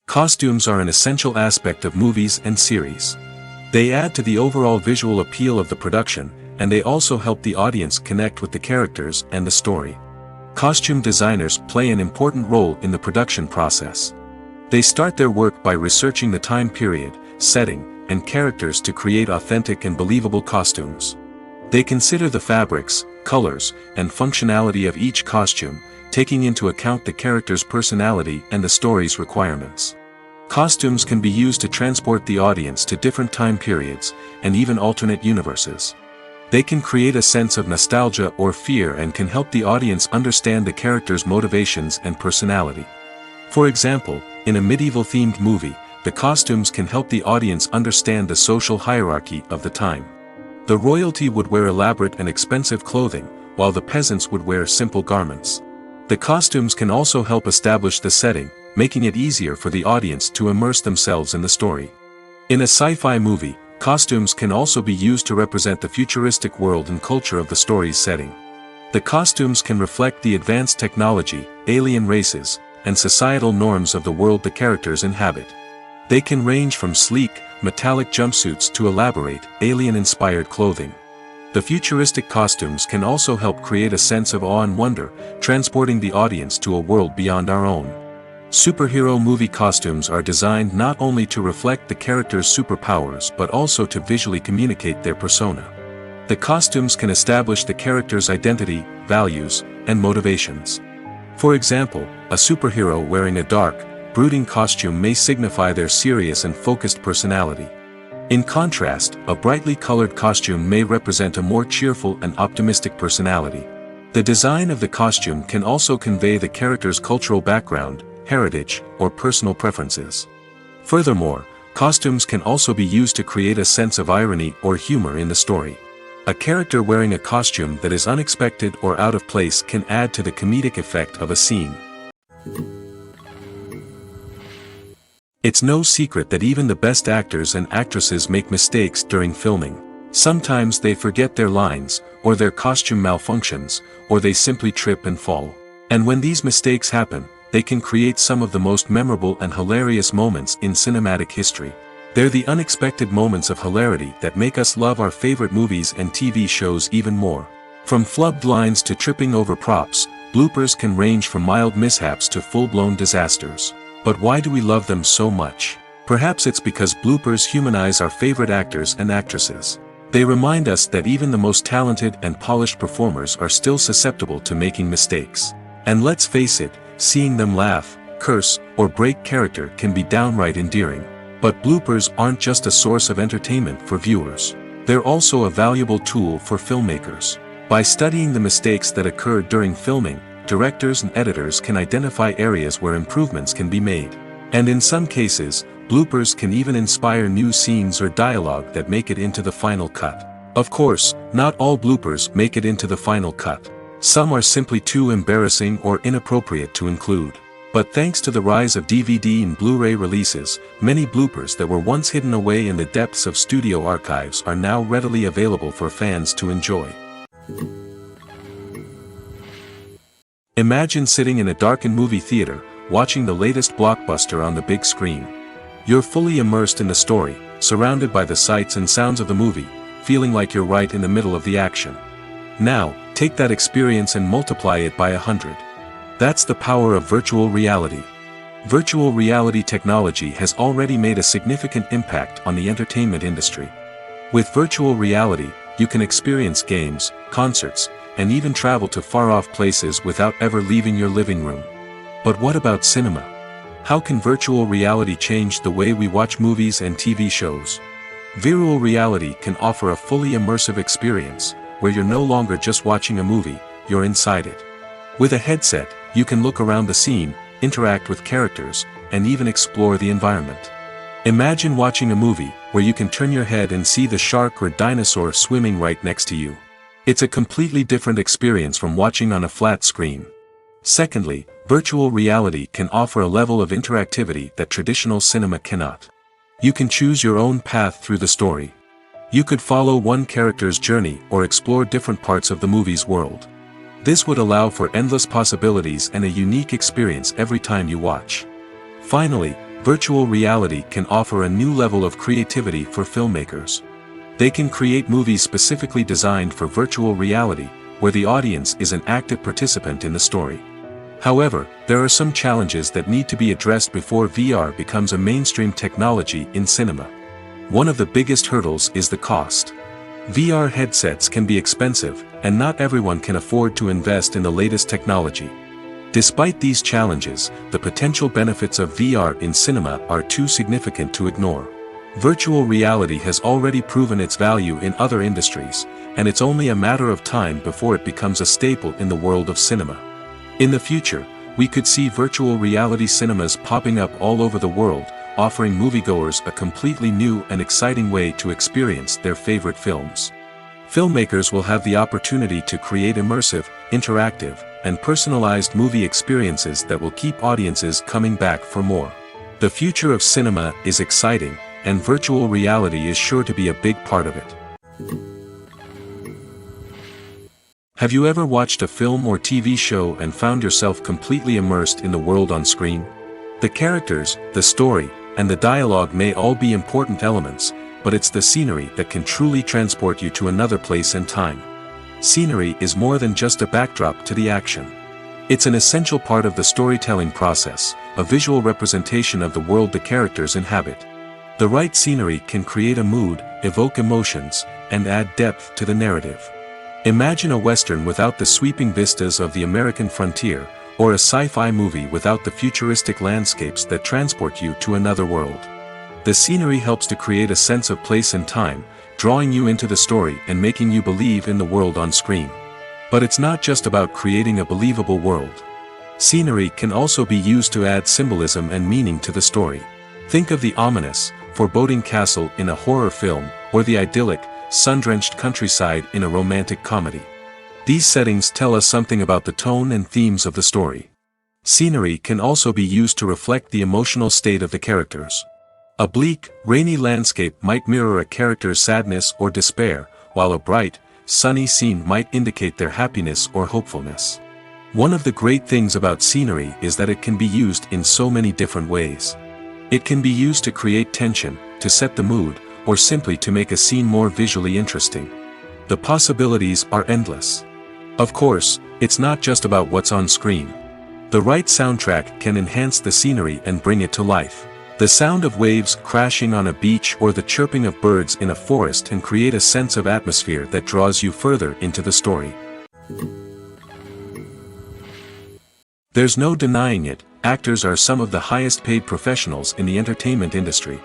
Speaker 1: Costumes are an essential aspect of movies and series. They add to the overall visual appeal of the production, and they also help the audience connect with the characters and the story. Costume designers play an important role in the production process. They start their work by researching the time period, setting, and characters to create authentic and believable costumes. They consider the fabrics, colors, and functionality of each costume, taking into account the character's personality and the story's requirements. Costumes can be used to transport the audience to different time periods, and even alternate universes. They can create a sense of nostalgia or fear and can help the audience understand the character's motivations and personality. For example, in a medieval-themed movie, the costumes can help the audience understand the social hierarchy of the time. The royalty would wear elaborate and expensive clothing, while the peasants would wear simple garments. The costumes can also help establish the setting, making it easier for the audience to immerse themselves in the story. In a sci-fi movie, costumes can also be used to represent the futuristic world and culture of the story's setting. The costumes can reflect the advanced technology, alien races, and societal norms of the world the characters inhabit. They can range from sleek, metallic jumpsuits to elaborate, alien-inspired clothing. The futuristic costumes can also help create a sense of awe and wonder, transporting the audience to a world beyond our own. Superhero movie costumes are designed not only to reflect the character's superpowers but also to visually communicate their persona. The costumes can establish the character's identity, values, and motivations. For example, a superhero wearing a dark, brooding costume may signify their serious and focused personality. In contrast, a brightly colored costume may represent a more cheerful and optimistic personality. The design of the costume can also convey the character's cultural background, heritage, or personal preferences. Furthermore, costumes can also be used to create a sense of irony or humor in the story. A character wearing a costume that is unexpected or out of place can add to the comedic effect of a scene. It's no secret that even the best actors and actresses make mistakes during filming. Sometimes they forget their lines, or their costume malfunctions, or they simply trip and fall. And when these mistakes happen, they can create some of the most memorable and hilarious moments in cinematic history. They're the unexpected moments of hilarity that make us love our favorite movies and TV shows even more. From flubbed lines to tripping over props, bloopers can range from mild mishaps to full-blown disasters. But why do we love them so much? Perhaps it's because bloopers humanize our favorite actors and actresses. They remind us that even the most talented and polished performers are still susceptible to making mistakes. And let's face it, seeing them laugh, curse, or break character can be downright endearing. But bloopers aren't just a source of entertainment for viewers. They're also a valuable tool for filmmakers. By studying the mistakes that occurred during filming, directors and editors can identify areas where improvements can be made. And in some cases, bloopers can even inspire new scenes or dialogue that make it into the final cut. Of course, not all bloopers make it into the final cut. Some are simply too embarrassing or inappropriate to include. But thanks to the rise of DVD and Blu-ray releases, many bloopers that were once hidden away in the depths of studio archives are now readily available for fans to enjoy. Imagine sitting in a darkened movie theater, watching the latest blockbuster on the big screen. You're fully immersed in the story, surrounded by the sights and sounds of the movie, feeling like you're right in the middle of the action. Now, take that experience and multiply it by 100. That's the power of virtual reality. Virtual reality technology has already made a significant impact on the entertainment industry. With virtual reality, you can experience games, concerts, and even travel to far-off places without ever leaving your living room. But what about cinema? How can virtual reality change the way we watch movies and TV shows? Virtual reality can offer a fully immersive experience, where you're no longer just watching a movie, you're inside it. With a headset, you can look around the scene, interact with characters, and even explore the environment. Imagine watching a movie where you can turn your head and see the shark or dinosaur swimming right next to you. It's a completely different experience from watching on a flat screen. Secondly, virtual reality can offer a level of interactivity that traditional cinema cannot. You can choose your own path through the story. You could follow one character's journey or explore different parts of the movie's world. This would allow for endless possibilities and a unique experience every time you watch. Finally, virtual reality can offer a new level of creativity for filmmakers. They can create movies specifically designed for virtual reality, where the audience is an active participant in the story. However, there are some challenges that need to be addressed before VR becomes a mainstream technology in cinema. One of the biggest hurdles is the cost. VR headsets can be expensive, and not everyone can afford to invest in the latest technology. Despite these challenges, the potential benefits of VR in cinema are too significant to ignore. Virtual reality has already proven its value in other industries, and it's only a matter of time before it becomes a staple in the world of cinema. In the future, we could see virtual reality cinemas popping up all over the world, offering moviegoers a completely new and exciting way to experience their favorite films. Filmmakers will have the opportunity to create immersive, interactive, and personalized movie experiences that will keep audiences coming back for more. The future of cinema is exciting, and virtual reality is sure to be a big part of it. Have you ever watched a film or TV show and found yourself completely immersed in the world on screen? The characters, the story, and the dialogue may all be important elements, but it's the scenery that can truly transport you to another place and time. Scenery is more than just a backdrop to the action. It's an essential part of the storytelling process, a visual representation of the world the characters inhabit. The right scenery can create a mood, evoke emotions, and add depth to the narrative. Imagine a Western without the sweeping vistas of the American frontier, or a sci-fi movie without the futuristic landscapes that transport you to another world. The scenery helps to create a sense of place and time, drawing you into the story and making you believe in the world on screen. But it's not just about creating a believable world. Scenery can also be used to add symbolism and meaning to the story. Think of the ominous, foreboding castle in a horror film, or the idyllic, sun-drenched countryside in a romantic comedy. These settings tell us something about the tone and themes of the story. Scenery can also be used to reflect the emotional state of the characters. A bleak, rainy landscape might mirror a character's sadness or despair, while a bright, sunny scene might indicate their happiness or hopefulness. One of the great things about scenery is that it can be used in so many different ways. It can be used to create tension, to set the mood, or simply to make a scene more visually interesting. The possibilities are endless. Of course, it's not just about what's on screen. The right soundtrack can enhance the scenery and bring it to life. The sound of waves crashing on a beach or the chirping of birds in a forest can create a sense of atmosphere that draws you further into the story. There's no denying it, actors are some of the highest paid professionals in the entertainment industry.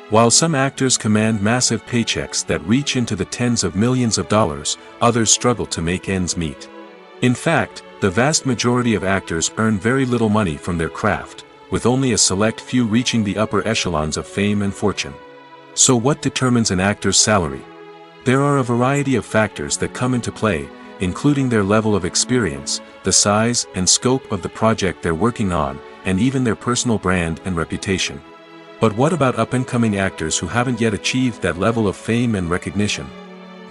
Speaker 1: While some actors command massive paychecks that reach into the tens of millions of dollars, others struggle to make ends meet. In fact, the vast majority of actors earn very little money from their craft, with only a select few reaching the upper echelons of fame and fortune. So what determines an actor's salary? There are a variety of factors that come into play, including their level of experience, the size and scope of the project they're working on, and even their personal brand and reputation. But what about up-and-coming actors who haven't yet achieved that level of fame and recognition?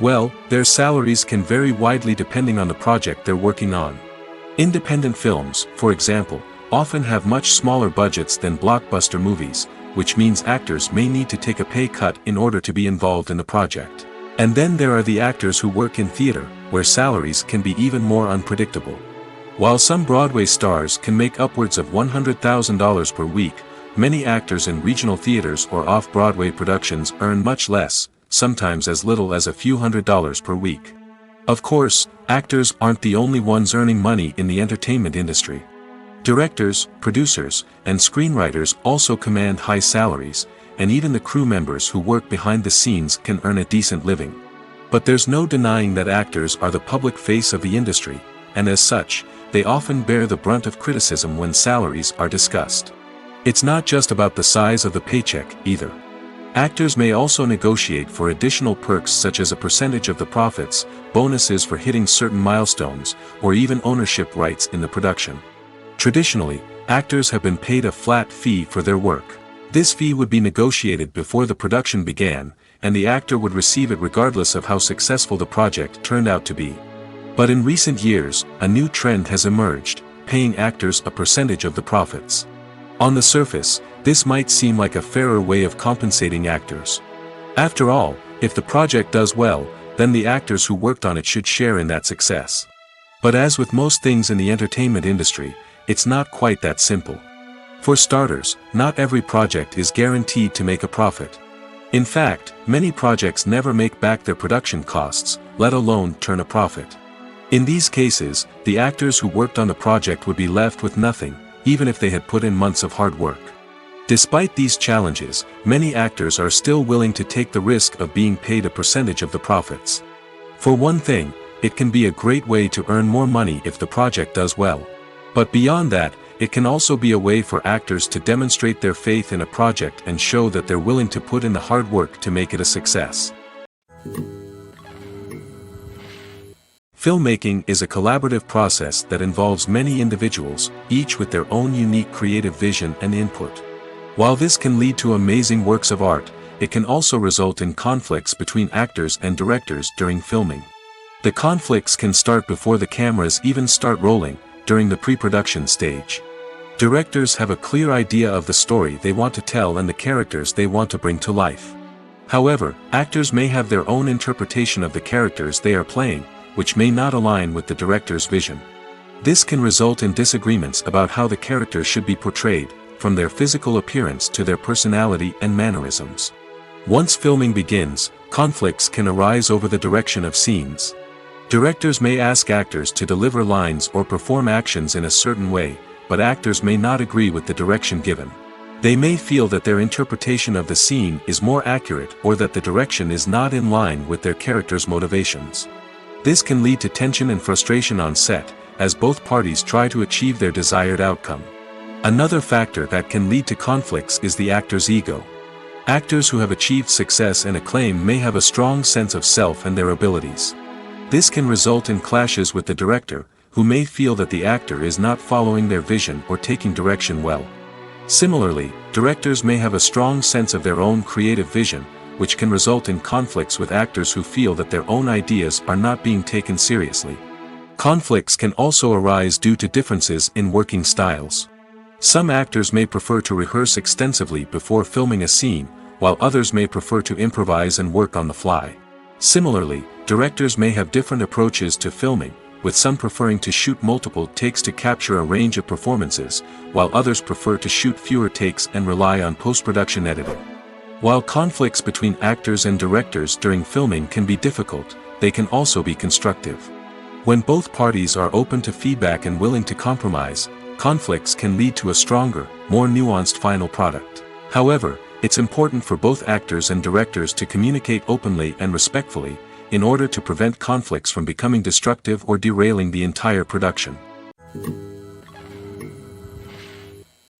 Speaker 1: Well, their salaries can vary widely depending on the project they're working on. Independent films, for example, often have much smaller budgets than blockbuster movies, which means actors may need to take a pay cut in order to be involved in the project. And then there are the actors who work in theater, where salaries can be even more unpredictable. While some Broadway stars can make upwards of $100,000 per week, many actors in regional theaters or off-Broadway productions earn much less, sometimes as little as a few $100s per week. Of course, actors aren't the only ones earning money in the entertainment industry. Directors, producers, and screenwriters also command high salaries, and even the crew members who work behind the scenes can earn a decent living. But there's no denying that actors are the public face of the industry, and as such, they often bear the brunt of criticism when salaries are discussed. It's not just about the size of the paycheck, either. Actors may also negotiate for additional perks such as a percentage of the profits, bonuses for hitting certain milestones, or even ownership rights in the production. Traditionally, actors have been paid a flat fee for their work. This fee would be negotiated before the production began, and the actor would receive it regardless of how successful the project turned out to be. But in recent years, a new trend has emerged, paying actors a percentage of the profits. On the surface, this might seem like a fairer way of compensating actors. After all, if the project does well, then the actors who worked on it should share in that success. But as with most things in the entertainment industry, it's not quite that simple. For starters, not every project is guaranteed to make a profit. In fact, many projects never make back their production costs, let alone turn a profit. In these cases, the actors who worked on the project would be left with nothing, even if they had put in months of hard work. Despite these challenges, many actors are still willing to take the risk of being paid a percentage of the profits. For one thing, it can be a great way to earn more money if the project does well. But beyond that, it can also be a way for actors to demonstrate their faith in a project and show that they're willing to put in the hard work to make it a success. Filmmaking is a collaborative process that involves many individuals, each with their own unique creative vision and input. While this can lead to amazing works of art, it can also result in conflicts between actors and directors during filming. The conflicts can start before the cameras even start rolling, during the pre-production stage. Directors have a clear idea of the story they want to tell and the characters they want to bring to life. However, actors may have their own interpretation of the characters they are playing, which may not align with the director's vision. This can result in disagreements about how the characters should be portrayed, from their physical appearance to their personality and mannerisms. Once filming begins, conflicts can arise over the direction of scenes. Directors may ask actors to deliver lines or perform actions in a certain way, but actors may not agree with the direction given. They may feel that their interpretation of the scene is more accurate or that the direction is not in line with their character's motivations. This can lead to tension and frustration on set, as both parties try to achieve their desired outcome. Another factor that can lead to conflicts is the actor's ego. Actors who have achieved success and acclaim may have a strong sense of self and their abilities. This can result in clashes with the director, who may feel that the actor is not following their vision or taking direction well. Similarly, directors may have a strong sense of their own creative vision, which can result in conflicts with actors who feel that their own ideas are not being taken seriously. Conflicts can also arise due to differences in working styles. Some actors may prefer to rehearse extensively before filming a scene, while others may prefer to improvise and work on the fly. Similarly, directors may have different approaches to filming, with some preferring to shoot multiple takes to capture a range of performances, while others prefer to shoot fewer takes and rely on post-production editing. While conflicts between actors and directors during filming can be difficult, they can also be constructive. When both parties are open to feedback and willing to compromise, conflicts can lead to a stronger, more nuanced final product. However, it's important for both actors and directors to communicate openly and respectfully, in order to prevent conflicts from becoming destructive or derailing the entire production.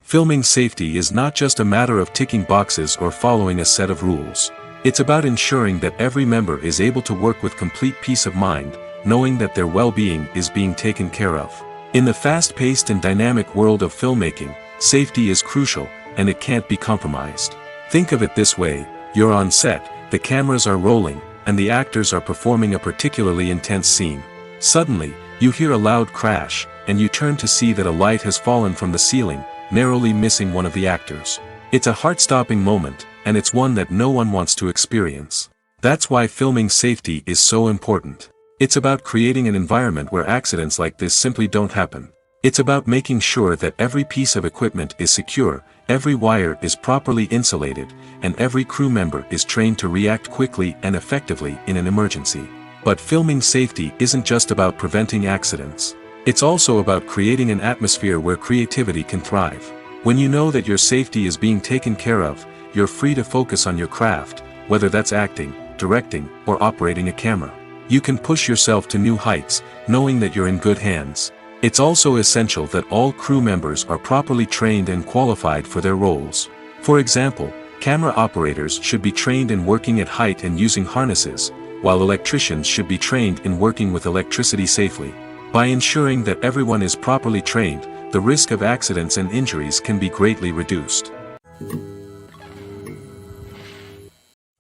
Speaker 1: Filming safety is not just a matter of ticking boxes or following a set of rules. It's about ensuring that every member is able to work with complete peace of mind, knowing that their well-being is being taken care of. In the fast-paced and dynamic world of filmmaking, safety is crucial, and it can't be compromised. Think of it this way: you're on set, the cameras are rolling, and the actors are performing a particularly intense scene. Suddenly, you hear a loud crash, and you turn to see that a light has fallen from the ceiling, narrowly missing one of the actors. It's a heart-stopping moment, and it's one that no one wants to experience. That's why filming safety is so important. It's about creating an environment where accidents like this simply don't happen. It's about making sure that every piece of equipment is secure, every wire is properly insulated, and every crew member is trained to react quickly and effectively in an emergency. But filming safety isn't just about preventing accidents. It's also about creating an atmosphere where creativity can thrive. When you know that your safety is being taken care of, you're free to focus on your craft, whether that's acting, directing, or operating a camera. You can push yourself to new heights, knowing that you're in good hands. It's also essential that all crew members are properly trained and qualified for their roles. For example, camera operators should be trained in working at height and using harnesses, while electricians should be trained in working with electricity safely. By ensuring that everyone is properly trained, the risk of accidents and injuries can be greatly reduced.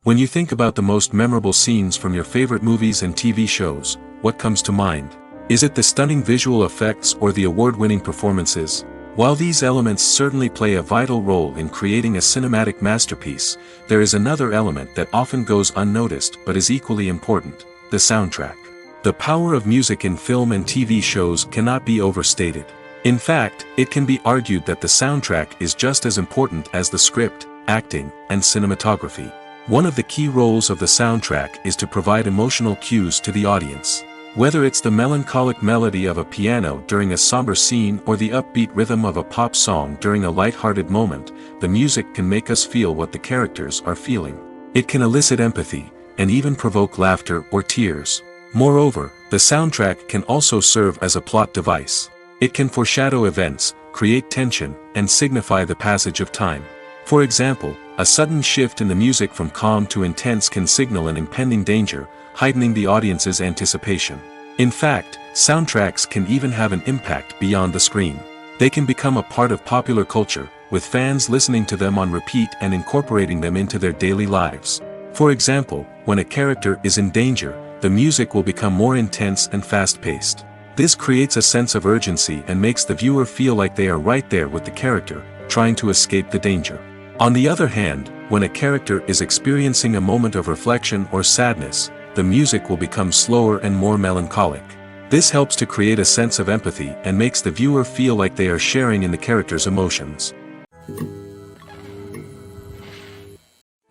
Speaker 1: When you think about the most memorable scenes from your favorite movies and TV shows, what comes to mind? Is it the stunning visual effects or the award-winning performances? While these elements certainly play a vital role in creating a cinematic masterpiece, there is another element that often goes unnoticed but is equally important: the soundtrack. The power of music in film and TV shows cannot be overstated. In fact, it can be argued that the soundtrack is just as important as the script, acting, and cinematography. One of the key roles of the soundtrack is to provide emotional cues to the audience. Whether it's the melancholic melody of a piano during a somber scene or the upbeat rhythm of a pop song during a light-hearted moment, the music can make us feel what the characters are feeling. It can elicit empathy, and even provoke laughter or tears. Moreover, the soundtrack can also serve as a plot device. It can foreshadow events, create tension, and signify the passage of time. For example, a sudden shift in the music from calm to intense can signal an impending danger, heightening the audience's anticipation. In fact, soundtracks can even have an impact beyond the screen. They can become a part of popular culture, with fans listening to them on repeat and incorporating them into their daily lives. For example, when a character is in danger, the music will become more intense and fast-paced. This creates a sense of urgency and makes the viewer feel like they are right there with the character, trying to escape the danger. On the other hand, when a character is experiencing a moment of reflection or sadness, the music will become slower and more melancholic. This helps to create a sense of empathy and makes the viewer feel like they are sharing in the character's emotions.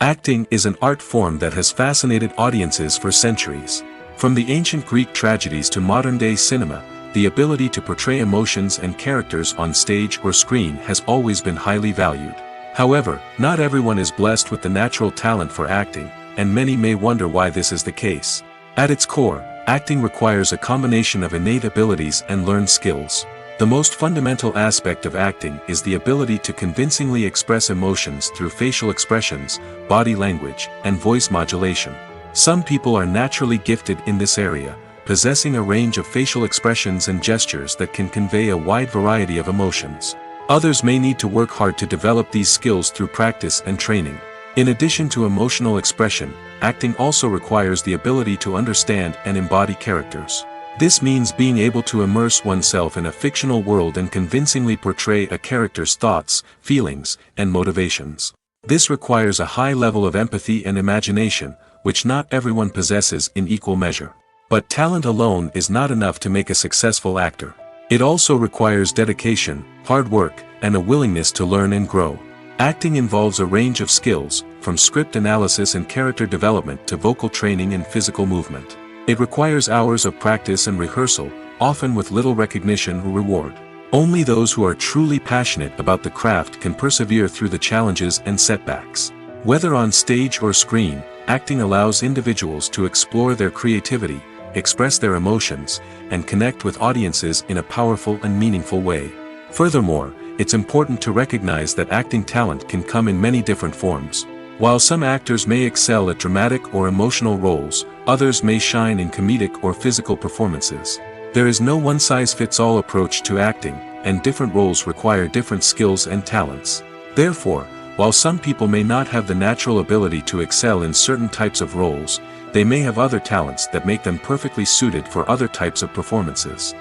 Speaker 1: Acting is an art form that has fascinated audiences for centuries. From the ancient Greek tragedies to modern-day cinema, the ability to portray emotions and characters on stage or screen has always been highly valued. However, not everyone is blessed with the natural talent for acting, and many may wonder why this is the case. At its core, acting requires a combination of innate abilities and learned skills. The most fundamental aspect of acting is the ability to convincingly express emotions through facial expressions, body language, and voice modulation. Some people are naturally gifted in this area, possessing a range of facial expressions and gestures that can convey a wide variety of emotions. Others may need to work hard to develop these skills through practice and training. In addition to emotional expression, acting also requires the ability to understand and embody characters. This means being able to immerse oneself in a fictional world and convincingly portray a character's thoughts, feelings, and motivations. This requires a high level of empathy and imagination, which not everyone possesses in equal measure. But talent alone is not enough to make a successful actor. It also requires dedication, hard work, and a willingness to learn and grow. Acting involves a range of skills, from script analysis and character development to vocal training and physical movement. It requires hours of practice and rehearsal, often with little recognition or reward. Only those who are truly passionate about the craft can persevere through the challenges and setbacks. Whether on stage or screen, acting allows individuals to explore their creativity, express their emotions, and connect with audiences in a powerful and meaningful way. Furthermore, it's important to recognize that acting talent can come in many different forms. While some actors may excel at dramatic or emotional roles, others may shine in comedic or physical performances. There is no one-size-fits-all approach to acting, and different roles require different skills and talents. Therefore, while some people may not have the natural ability to excel in certain types of roles, they may have other talents that make them perfectly suited for other types of performances.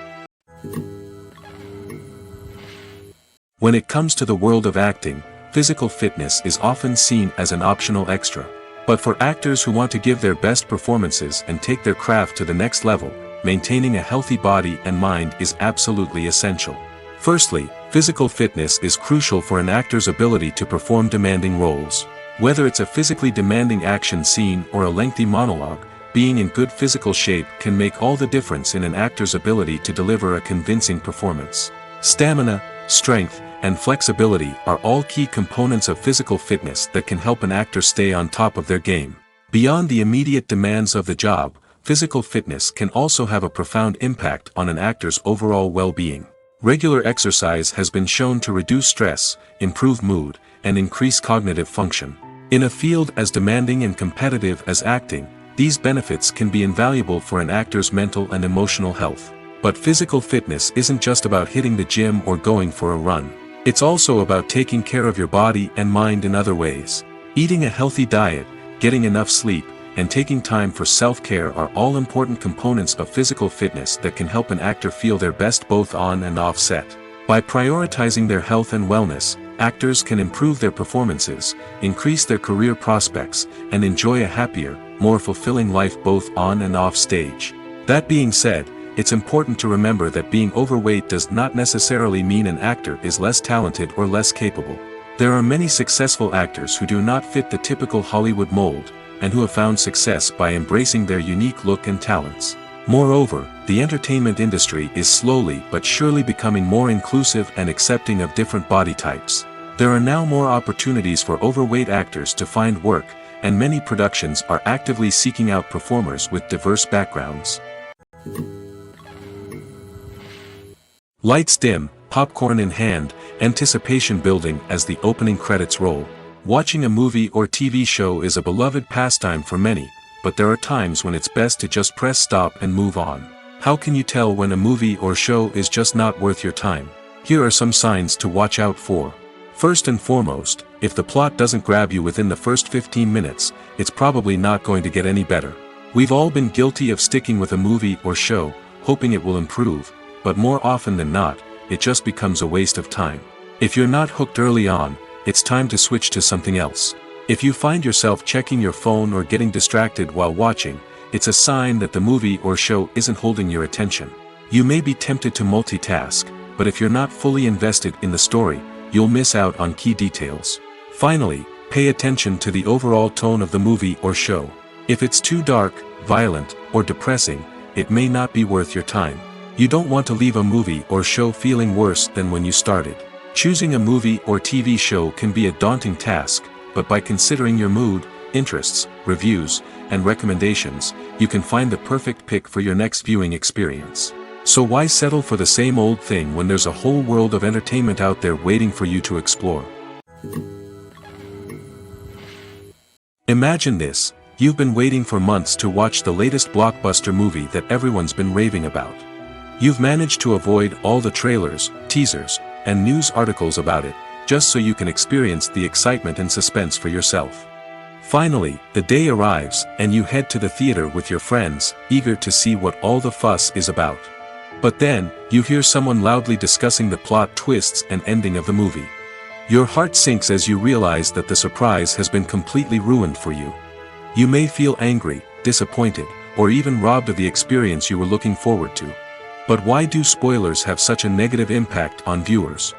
Speaker 1: When it comes to the world of acting, physical fitness is often seen as an optional extra. But for actors who want to give their best performances and take their craft to the next level, maintaining a healthy body and mind is absolutely essential. Firstly, physical fitness is crucial for an actor's ability to perform demanding roles. Whether it's a physically demanding action scene or a lengthy monologue, being in good physical shape can make all the difference in an actor's ability to deliver a convincing performance. Stamina, strength, and flexibility are all key components of physical fitness that can help an actor stay on top of their game. Beyond the immediate demands of the job, physical fitness can also have a profound impact on an actor's overall well-being. Regular exercise has been shown to reduce stress, improve mood, and increase cognitive function. In a field as demanding and competitive as acting, these benefits can be invaluable for an actor's mental and emotional health. But physical fitness isn't just about hitting the gym or going for a run. It's also about taking care of your body and mind in other ways. Eating a healthy diet, getting enough sleep, and taking time for self-care are all important components of physical fitness that can help an actor feel their best both on and off set. By prioritizing their health and wellness, actors can improve their performances, increase their career prospects, and enjoy a happier, more fulfilling life both on and off stage. That being said, it's important to remember that being overweight does not necessarily mean an actor is less talented or less capable. There are many successful actors who do not fit the typical Hollywood mold, and who have found success by embracing their unique look and talents. Moreover, the entertainment industry is slowly but surely becoming more inclusive and accepting of different body types. There are now more opportunities for overweight actors to find work, and many productions are actively seeking out performers with diverse backgrounds. Lights dim, popcorn in hand, anticipation building as the opening credits roll. Watching a movie or TV show is a beloved pastime for many, but there are times when it's best to just press stop and move on. How can you tell when a movie or show is just not worth your time? Here are some signs to watch out for. First and foremost, if the plot doesn't grab you within the first 15 minutes, it's probably not going to get any better. We've all been guilty of sticking with a movie or show, hoping it will improve, but more often than not, it just becomes a waste of time. If you're not hooked early on, it's time to switch to something else. If you find yourself checking your phone or getting distracted while watching, it's a sign that the movie or show isn't holding your attention. You may be tempted to multitask, but if you're not fully invested in the story, you'll miss out on key details. Finally, pay attention to the overall tone of the movie or show. If it's too dark, violent, or depressing, it may not be worth your time. You don't want to leave a movie or show feeling worse than when you started. Choosing a movie or TV show can be a daunting task, but by considering your mood, interests, reviews, and recommendations, you can find the perfect pick for your next viewing experience. So why settle for the same old thing when there's a whole world of entertainment out there waiting for you to explore? Imagine this, you've been waiting for months to watch the latest blockbuster movie that everyone's been raving about. You've managed to avoid all the trailers, teasers, and news articles about it, just so you can experience the excitement and suspense for yourself. Finally, the day arrives, and you head to the theater with your friends, eager to see what all the fuss is about. But then, you hear someone loudly discussing the plot twists and ending of the movie. Your heart sinks as you realize that the surprise has been completely ruined for you. You may feel angry, disappointed, or even robbed of the experience you were looking forward to. But why do spoilers have such a negative impact on viewers?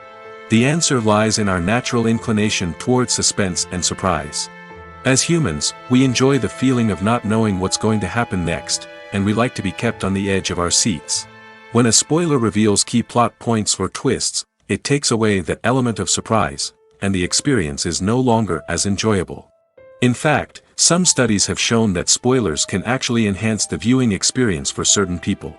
Speaker 1: The answer lies in our natural inclination towards suspense and surprise. As humans, we enjoy the feeling of not knowing what's going to happen next, and we like to be kept on the edge of our seats. When a spoiler reveals key plot points or twists, it takes away that element of surprise, and the experience is no longer as enjoyable. In fact, some studies have shown that spoilers can actually enhance the viewing experience for certain people.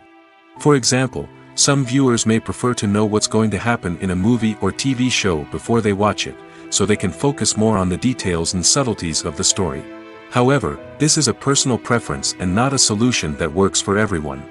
Speaker 1: For example, some viewers may prefer to know what's going to happen in a movie or TV show before they watch it, so they can focus more on the details and subtleties of the story. However, this is a personal preference and not a solution that works for everyone.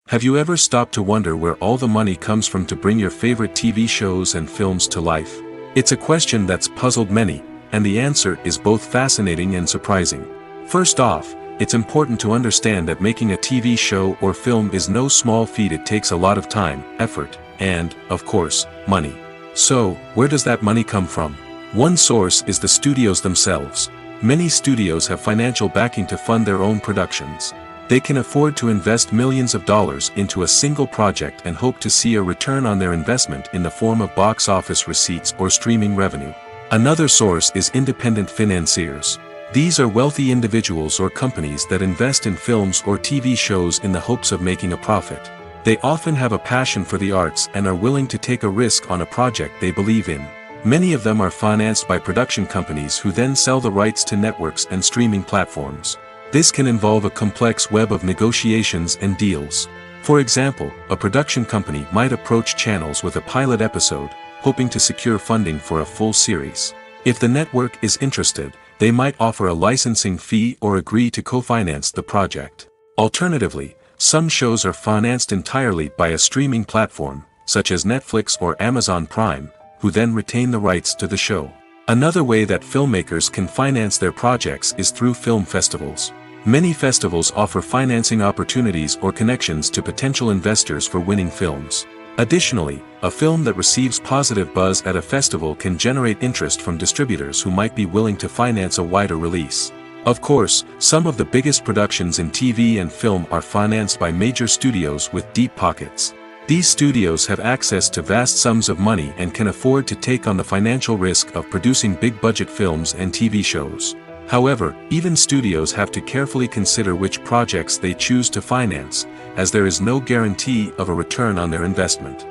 Speaker 1: Have you ever stopped to wonder where all the money comes from to bring your favorite TV shows and films to life? It's a question that's puzzled many, and the answer is both fascinating and surprising. First off, it's important to understand that making a TV show or film is no small feat. It takes a lot of time, effort, and, of course, money. So, where does that money come from? One source is the studios themselves. Many studios have financial backing to fund their own productions. They can afford to invest millions of dollars into a single project and hope to see a return on their investment in the form of box office receipts or streaming revenue. Another source is independent financiers. These are wealthy individuals or companies that invest in films or TV shows in the hopes of making a profit. They often have a passion for the arts and are willing to take a risk on a project they believe in. Many of them are financed by production companies who then sell the rights to networks and streaming platforms. This can involve a complex web of negotiations and deals. For example, a production company might approach channels with a pilot episode, hoping to secure funding for a full series. If the network is interested, they might offer a licensing fee or agree to co-finance the project. Alternatively, some shows are financed entirely by a streaming platform, such as Netflix or Amazon Prime, who then retain the rights to the show. Another way that filmmakers can finance their projects is through film festivals. Many festivals offer financing opportunities or connections to potential investors for winning films. Additionally, a film that receives positive buzz at a festival can generate interest from distributors who might be willing to finance a wider release. Of course, some of the biggest productions in TV and film are financed by major studios with deep pockets. These studios have access to vast sums of money and can afford to take on the financial risk of producing big-budget films and TV shows. However, even studios have to carefully consider which projects they choose to finance, as there is no guarantee of a return on their investment.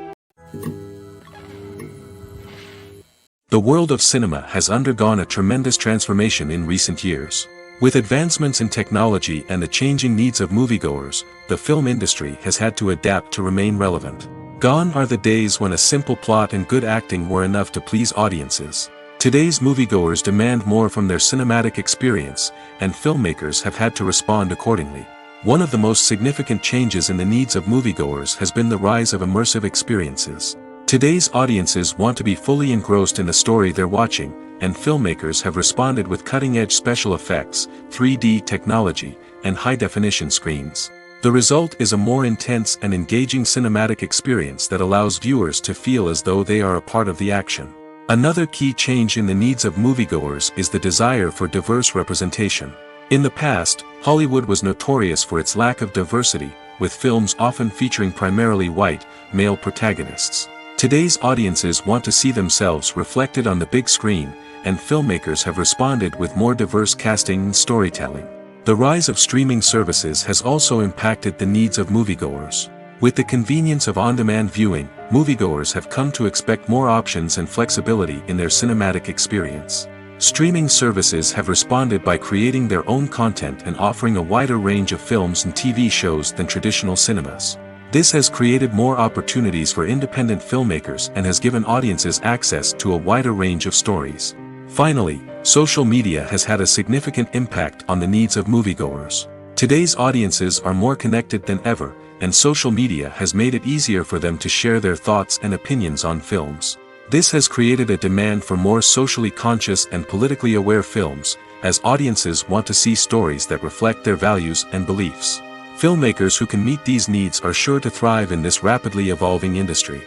Speaker 1: The world of cinema has undergone a tremendous transformation in recent years. With advancements in technology and the changing needs of moviegoers, the film industry has had to adapt to remain relevant. Gone are the days when a simple plot and good acting were enough to please audiences. Today's moviegoers demand more from their cinematic experience, and filmmakers have had to respond accordingly. One of the most significant changes in the needs of moviegoers has been the rise of immersive experiences. Today's audiences want to be fully engrossed in the story they're watching, and filmmakers have responded with cutting-edge special effects, 3D technology, and high-definition screens. The result is a more intense and engaging cinematic experience that allows viewers to feel as though they are a part of the action. Another key change in the needs of moviegoers is the desire for diverse representation. In the past, Hollywood was notorious for its lack of diversity, with films often featuring primarily white, male protagonists. Today's audiences want to see themselves reflected on the big screen, and filmmakers have responded with more diverse casting and storytelling. The rise of streaming services has also impacted the needs of moviegoers. With the convenience of on-demand viewing, moviegoers have come to expect more options and flexibility in their cinematic experience. Streaming services have responded by creating their own content and offering a wider range of films and TV shows than traditional cinemas. This has created more opportunities for independent filmmakers and has given audiences access to a wider range of stories. Finally, social media has had a significant impact on the needs of moviegoers. Today's audiences are more connected than ever, and social media has made it easier for them to share their thoughts and opinions on films. This has created a demand for more socially conscious and politically aware films, as audiences want to see stories that reflect their values and beliefs. Filmmakers who can meet these needs are sure to thrive in this rapidly evolving industry.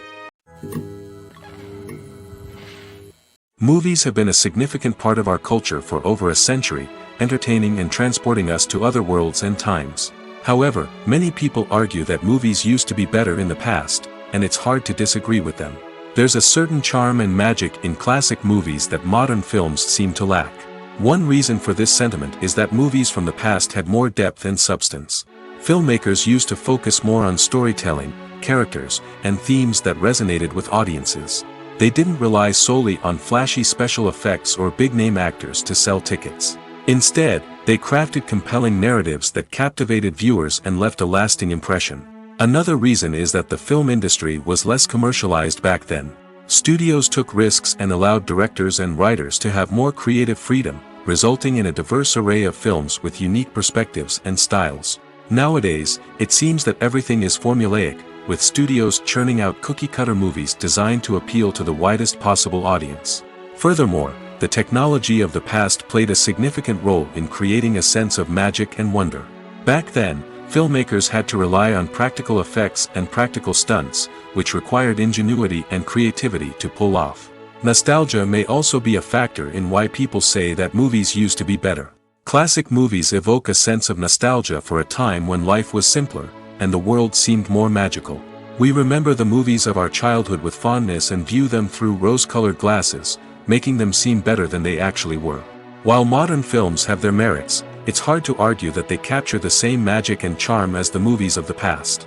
Speaker 1: Movies have been a significant part of our culture for over a century, entertaining and transporting us to other worlds and times. However, many people argue that movies used to be better in the past, and it's hard to disagree with them. There's a certain charm and magic in classic movies that modern films seem to lack. One reason for this sentiment is that movies from the past had more depth and substance. Filmmakers used to focus more on storytelling, characters, and themes that resonated with audiences. They didn't rely solely on flashy special effects or big-name actors to sell tickets. Instead, they crafted compelling narratives that captivated viewers and left a lasting impression. Another reason is that the film industry was less commercialized back then. Studios took risks and allowed directors and writers to have more creative freedom, resulting in a diverse array of films with unique perspectives and styles. Nowadays, it seems that everything is formulaic, with studios churning out cookie-cutter movies designed to appeal to the widest possible audience. Furthermore, the technology of the past played a significant role in creating a sense of magic and wonder. Back then, filmmakers had to rely on practical effects and practical stunts, which required ingenuity and creativity to pull off. Nostalgia may also be a factor in why people say that movies used to be better. Classic movies evoke a sense of nostalgia for a time when life was simpler, and the world seemed more magical. We remember the movies of our childhood with fondness and view them through rose-colored glasses, making them seem better than they actually were. While modern films have their merits, it's hard to argue that they capture the same magic and charm as the movies of the past.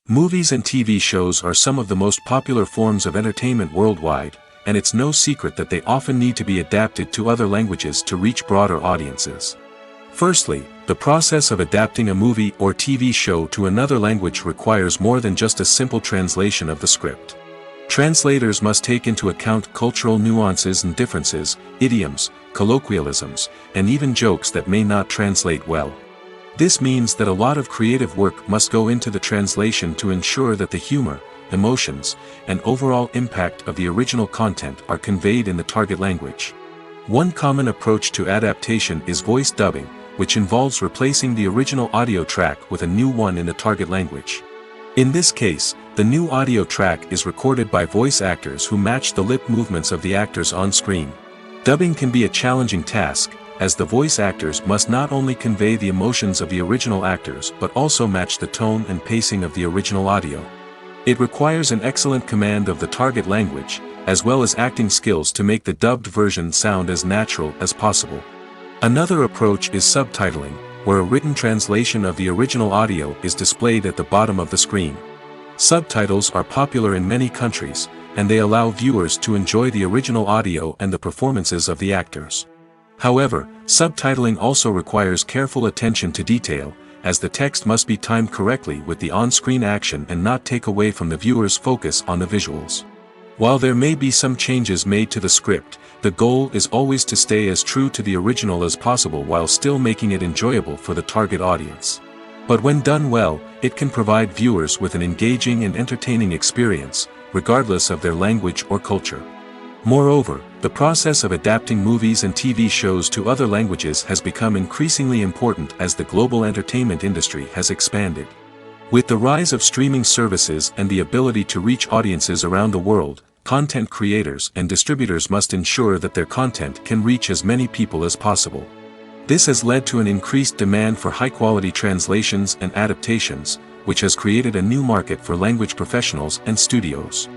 Speaker 1: Movies and TV shows are some of the most popular forms of entertainment worldwide, and it's no secret that they often need to be adapted to other languages to reach broader audiences. Firstly, the process of adapting a movie or TV show to another language requires more than just a simple translation of the script. Translators must take into account cultural nuances and differences, idioms, colloquialisms, and even jokes that may not translate well. This means that a lot of creative work must go into the translation to ensure that the humor, emotions, and overall impact of the original content are conveyed in the target language. One common approach to adaptation is voice dubbing, which involves replacing the original audio track with a new one in the target language. In this case, the new audio track is recorded by voice actors who match the lip movements of the actors on screen. Dubbing can be a challenging task, as the voice actors must not only convey the emotions of the original actors but also match the tone and pacing of the original audio. It requires an excellent command of the target language, as well as acting skills to make the dubbed version sound as natural as possible. Another approach is subtitling, where a written translation of the original audio is displayed at the bottom of the screen. Subtitles are popular in many countries, and they allow viewers to enjoy the original audio and the performances of the actors. However, subtitling also requires careful attention to detail, as the text must be timed correctly with the on-screen action and not take away from the viewer's focus on the visuals. While there may be some changes made to the script, the goal is always to stay as true to the original as possible while still making it enjoyable for the target audience. But when done well, it can provide viewers with an engaging and entertaining experience, regardless of their language or culture. Moreover, the process of adapting movies and TV shows to other languages has become increasingly important as the global entertainment industry has expanded. With the rise of streaming services and the ability to reach audiences around the world, content creators and distributors must ensure that their content can reach as many people as possible. This has led to an increased demand for high-quality translations and adaptations, which has created a new market for language professionals and studios.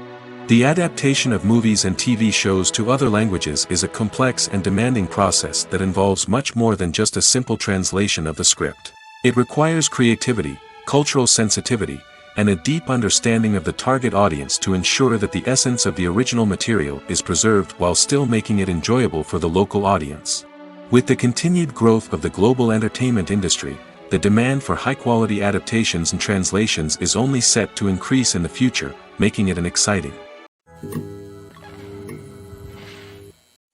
Speaker 1: The adaptation of movies and TV shows to other languages is a complex and demanding process that involves much more than just a simple translation of the script. It requires creativity, cultural sensitivity, and a deep understanding of the target audience to ensure that the essence of the original material is preserved while still making it enjoyable for the local audience. With the continued growth of the global entertainment industry, the demand for high-quality adaptations and translations is only set to increase in the future, making it an exciting.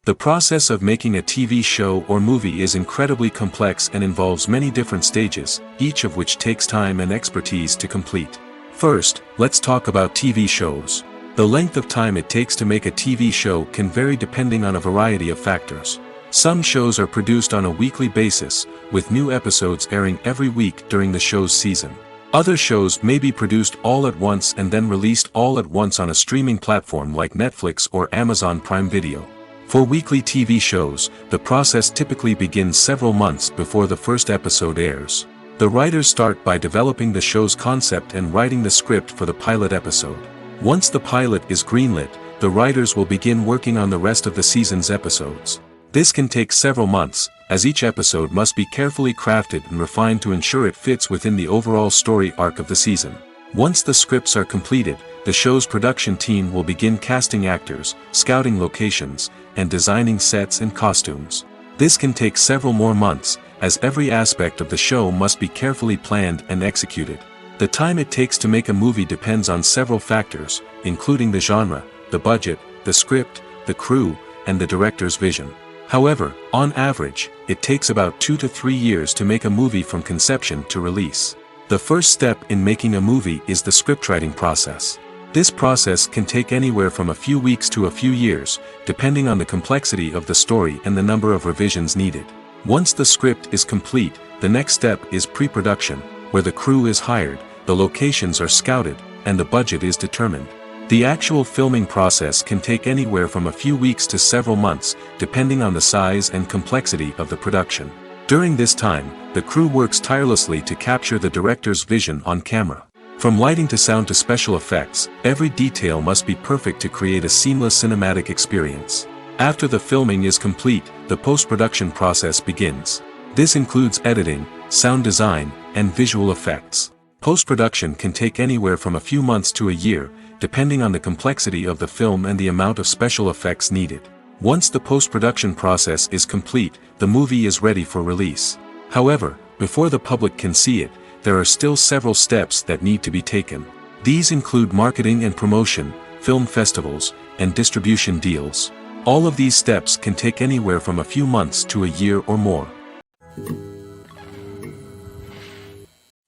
Speaker 1: The process of making a TV show or movie is incredibly complex and involves many different stages, each of which takes time and expertise to complete. First, let's talk about TV shows. The length of time it takes to make a TV show can vary depending on a variety of factors. Some shows are produced on a weekly basis, with new episodes airing every week during the show's season. Other shows may be produced all at once and then released all at once on a streaming platform like Netflix or Amazon Prime Video. For weekly TV shows, the process typically begins several months before the first episode airs. The writers start by developing the show's concept and writing the script for the pilot episode. Once the pilot is greenlit, the writers will begin working on the rest of the season's episodes. This can take several months, as each episode must be carefully crafted and refined to ensure it fits within the overall story arc of the season. Once the scripts are completed, the show's production team will begin casting actors, scouting locations, and designing sets and costumes. This can take several more months, as every aspect of the show must be carefully planned and executed. The time it takes to make a movie depends on several factors, including the genre, the budget, the script, the crew, and the director's vision. However, on average, it takes about 2 to 3 years to make a movie from conception to release. The first step in making a movie is the scriptwriting process. This process can take anywhere from a few weeks to a few years, depending on the complexity of the story and the number of revisions needed. Once the script is complete, the next step is pre-production, where the crew is hired, the locations are scouted, and the budget is determined. The actual filming process can take anywhere from a few weeks to several months, depending on the size and complexity of the production. During this time, the crew works tirelessly to capture the director's vision on camera. From lighting to sound to special effects, every detail must be perfect to create a seamless cinematic experience. After the filming is complete, the post-production process begins. This includes editing, sound design, and visual effects. Post-production can take anywhere from a few months to a year, depending on the complexity of the film and the amount of special effects needed. Once the post-production process is complete, the movie is ready for release. However, before the public can see it, there are still several steps that need to be taken. These include marketing and promotion, film festivals, and distribution deals. All of these steps can take anywhere from a few months to a year or more.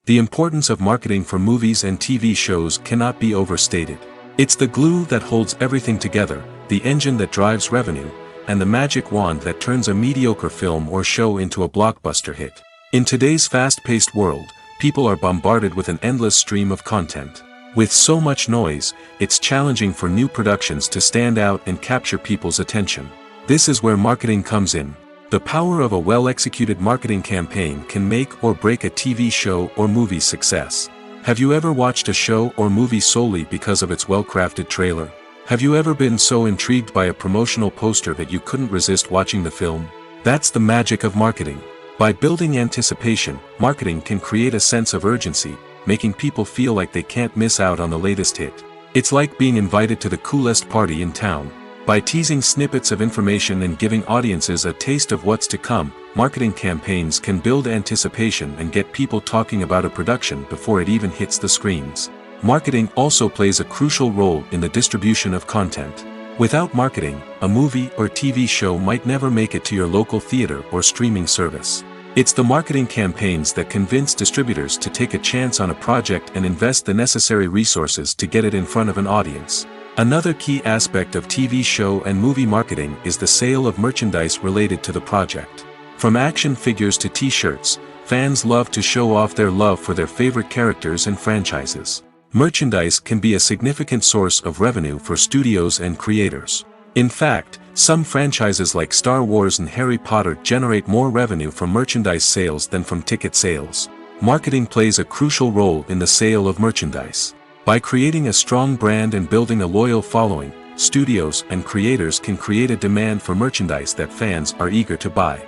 Speaker 1: The importance of marketing for movies and TV shows cannot be overstated. It's the glue that holds everything together, the engine that drives revenue, and the magic wand that turns a mediocre film or show into a blockbuster hit. In today's fast-paced world, people are bombarded with an endless stream of content. With so much noise, it's challenging for new productions to stand out and capture people's attention. This is where marketing comes in. The power of a well-executed marketing campaign can make or break a TV show or movie's success. Have you ever watched a show or movie solely because of its well-crafted trailer? Have you ever been so intrigued by a promotional poster that you couldn't resist watching the film? That's the magic of marketing. By building anticipation, marketing can create a sense of urgency, making people feel like they can't miss out on the latest hit. It's like being invited to the coolest party in town. By teasing snippets of information and giving audiences a taste of what's to come, marketing campaigns can build anticipation and get people talking about a production before it even hits the screens. Marketing also plays a crucial role in the distribution of content. Without marketing, a movie or TV show might never make it to your local theater or streaming service. It's the marketing campaigns that convince distributors to take a chance on a project and invest the necessary resources to get it in front of an audience. Another key aspect of TV show and movie marketing is the sale of merchandise related to the project. From action figures to t-shirts, fans love to show off their love for their favorite characters and franchises. Merchandise can be a significant source of revenue for studios and creators. In fact, some franchises like Star Wars and Harry Potter generate more revenue from merchandise sales than from ticket sales. Marketing plays a crucial role in the sale of merchandise. By creating a strong brand and building a loyal following, studios and creators can create a demand for merchandise that fans are eager to buy.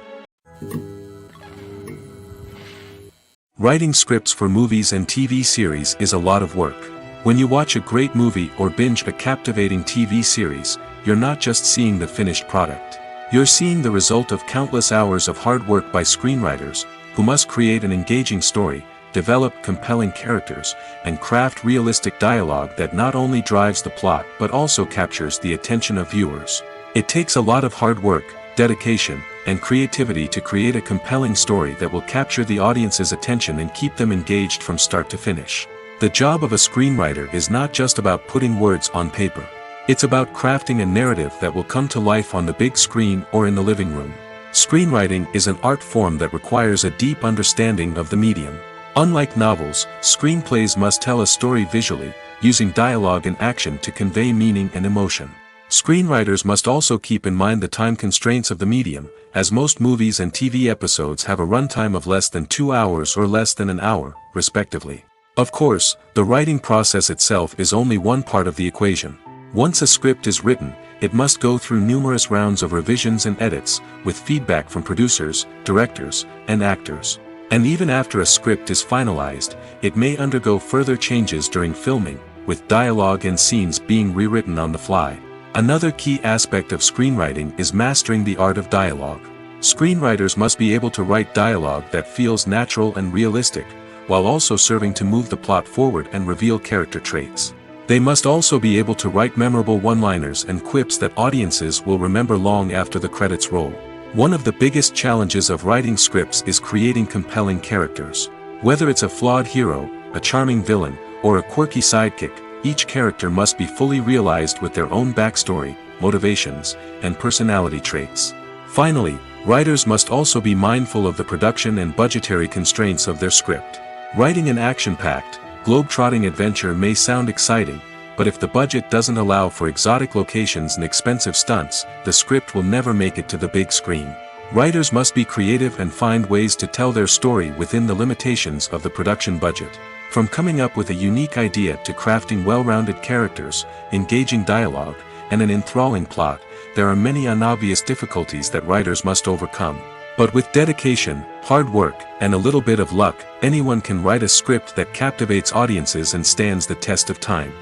Speaker 1: Writing scripts for movies and TV series is a lot of work. When you watch a great movie or binge a captivating TV series, you're not just seeing the finished product. You're seeing the result of countless hours of hard work by screenwriters, who must create an engaging story, develop compelling characters, and craft realistic dialogue that not only drives the plot but also captures the attention of viewers. It takes a lot of hard work, dedication, and creativity to create a compelling story that will capture the audience's attention and keep them engaged from start to finish. The job of a screenwriter is not just about putting words on paper. It's about crafting a narrative that will come to life on the big screen or in the living room. Screenwriting is an art form that requires a deep understanding of the medium. Unlike novels, screenplays must tell a story visually, using dialogue and action to convey meaning and emotion. Screenwriters must also keep in mind the time constraints of the medium, as most movies and TV episodes have a runtime of less than 2 hours or less than an hour, respectively. Of course, the writing process itself is only one part of the equation. Once a script is written, it must go through numerous rounds of revisions and edits, with feedback from producers, directors, and actors. And even after a script is finalized, it may undergo further changes during filming, with dialogue and scenes being rewritten on the fly. Another key aspect of screenwriting is mastering the art of dialogue. Screenwriters must be able to write dialogue that feels natural and realistic, while also serving to move the plot forward and reveal character traits. They must also be able to write memorable one-liners and quips that audiences will remember long after the credits roll. One of the biggest challenges of writing scripts is creating compelling characters. Whether it's a flawed hero, a charming villain, or a quirky sidekick, each character must be fully realized with their own backstory, motivations, and personality traits. Finally, writers must also be mindful of the production and budgetary constraints of their script. Writing an action-packed, globe-trotting adventure may sound exciting, but if the budget doesn't allow for exotic locations and expensive stunts, the script will never make it to the big screen. Writers must be creative and find ways to tell their story within the limitations of the production budget. From coming up with a unique idea to crafting well-rounded characters, engaging dialogue, and an enthralling plot, there are many unobvious difficulties that writers must overcome. But with dedication, hard work, and a little bit of luck, anyone can write a script that captivates audiences and stands the test of time.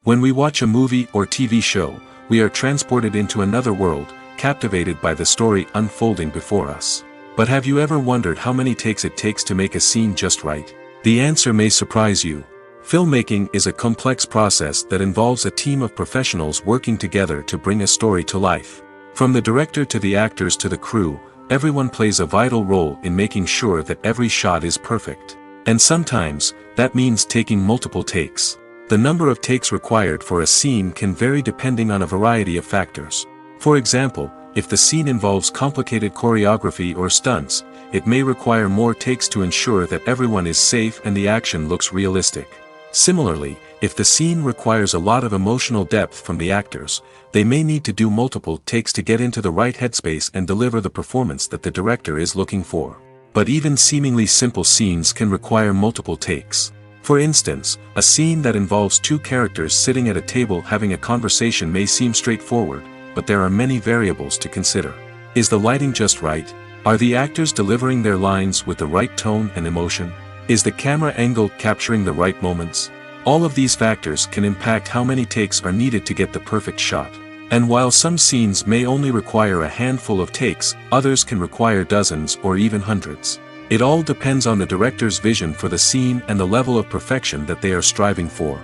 Speaker 1: When we watch a movie or TV show, we are transported into another world, captivated by the story unfolding before us. But have you ever wondered how many takes it takes to make a scene just right? The answer may surprise you. Filmmaking is a complex process that involves a team of professionals working together to bring a story to life. From the director to the actors to the crew, everyone plays a vital role in making sure that every shot is perfect. And sometimes, that means taking multiple takes. The number of takes required for a scene can vary depending on a variety of factors. For example, if the scene involves complicated choreography or stunts, it may require more takes to ensure that everyone is safe and the action looks realistic. Similarly, if the scene requires a lot of emotional depth from the actors, they may need to do multiple takes to get into the right headspace and deliver the performance that the director is looking for. But even seemingly simple scenes can require multiple takes. For instance, a scene that involves two characters sitting at a table having a conversation may seem straightforward, but there are many variables to consider. Is the lighting just right? Are the actors delivering their lines with the right tone and emotion? Is the camera angle capturing the right moments? All of these factors can impact how many takes are needed to get the perfect shot. And while some scenes may only require a handful of takes, others can require dozens or even hundreds. It all depends on the director's vision for the scene and the level of perfection that they are striving for.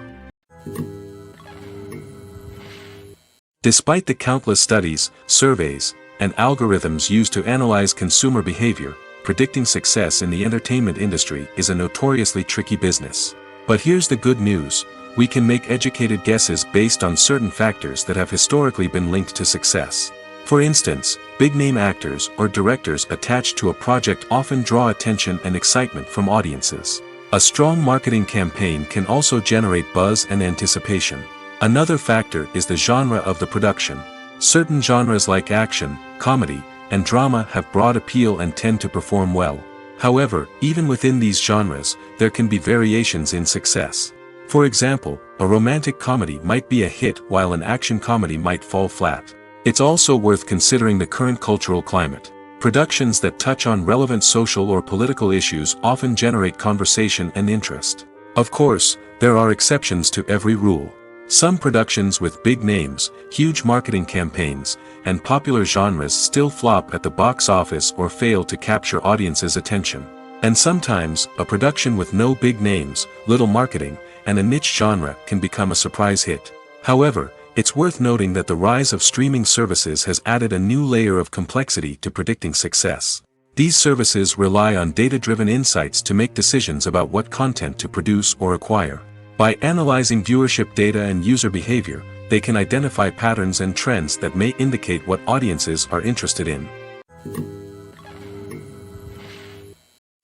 Speaker 1: Despite the countless studies, surveys, and algorithms used to analyze consumer behavior, predicting success in the entertainment industry is a notoriously tricky business. But here's the good news: we can make educated guesses based on certain factors that have historically been linked to success. For instance, big-name actors or directors attached to a project often draw attention and excitement from audiences. A strong marketing campaign can also generate buzz and anticipation. Another factor is the genre of the production. Certain genres like action, comedy, and drama have broad appeal and tend to perform well. However, even within these genres, there can be variations in success. For example, a romantic comedy might be a hit while an action comedy might fall flat. It's also worth considering the current cultural climate. Productions that touch on relevant social or political issues often generate conversation and interest. Of course, there are exceptions to every rule. Some productions with big names, huge marketing campaigns, and popular genres still flop at the box office or fail to capture audiences' attention. And sometimes, a production with no big names, little marketing, and a niche genre can become a surprise hit. However, it's worth noting that the rise of streaming services has added a new layer of complexity to predicting success. These services rely on data-driven insights to make decisions about what content to produce or acquire. By analyzing viewership data and user behavior, they can identify patterns and trends that may indicate what audiences are interested in.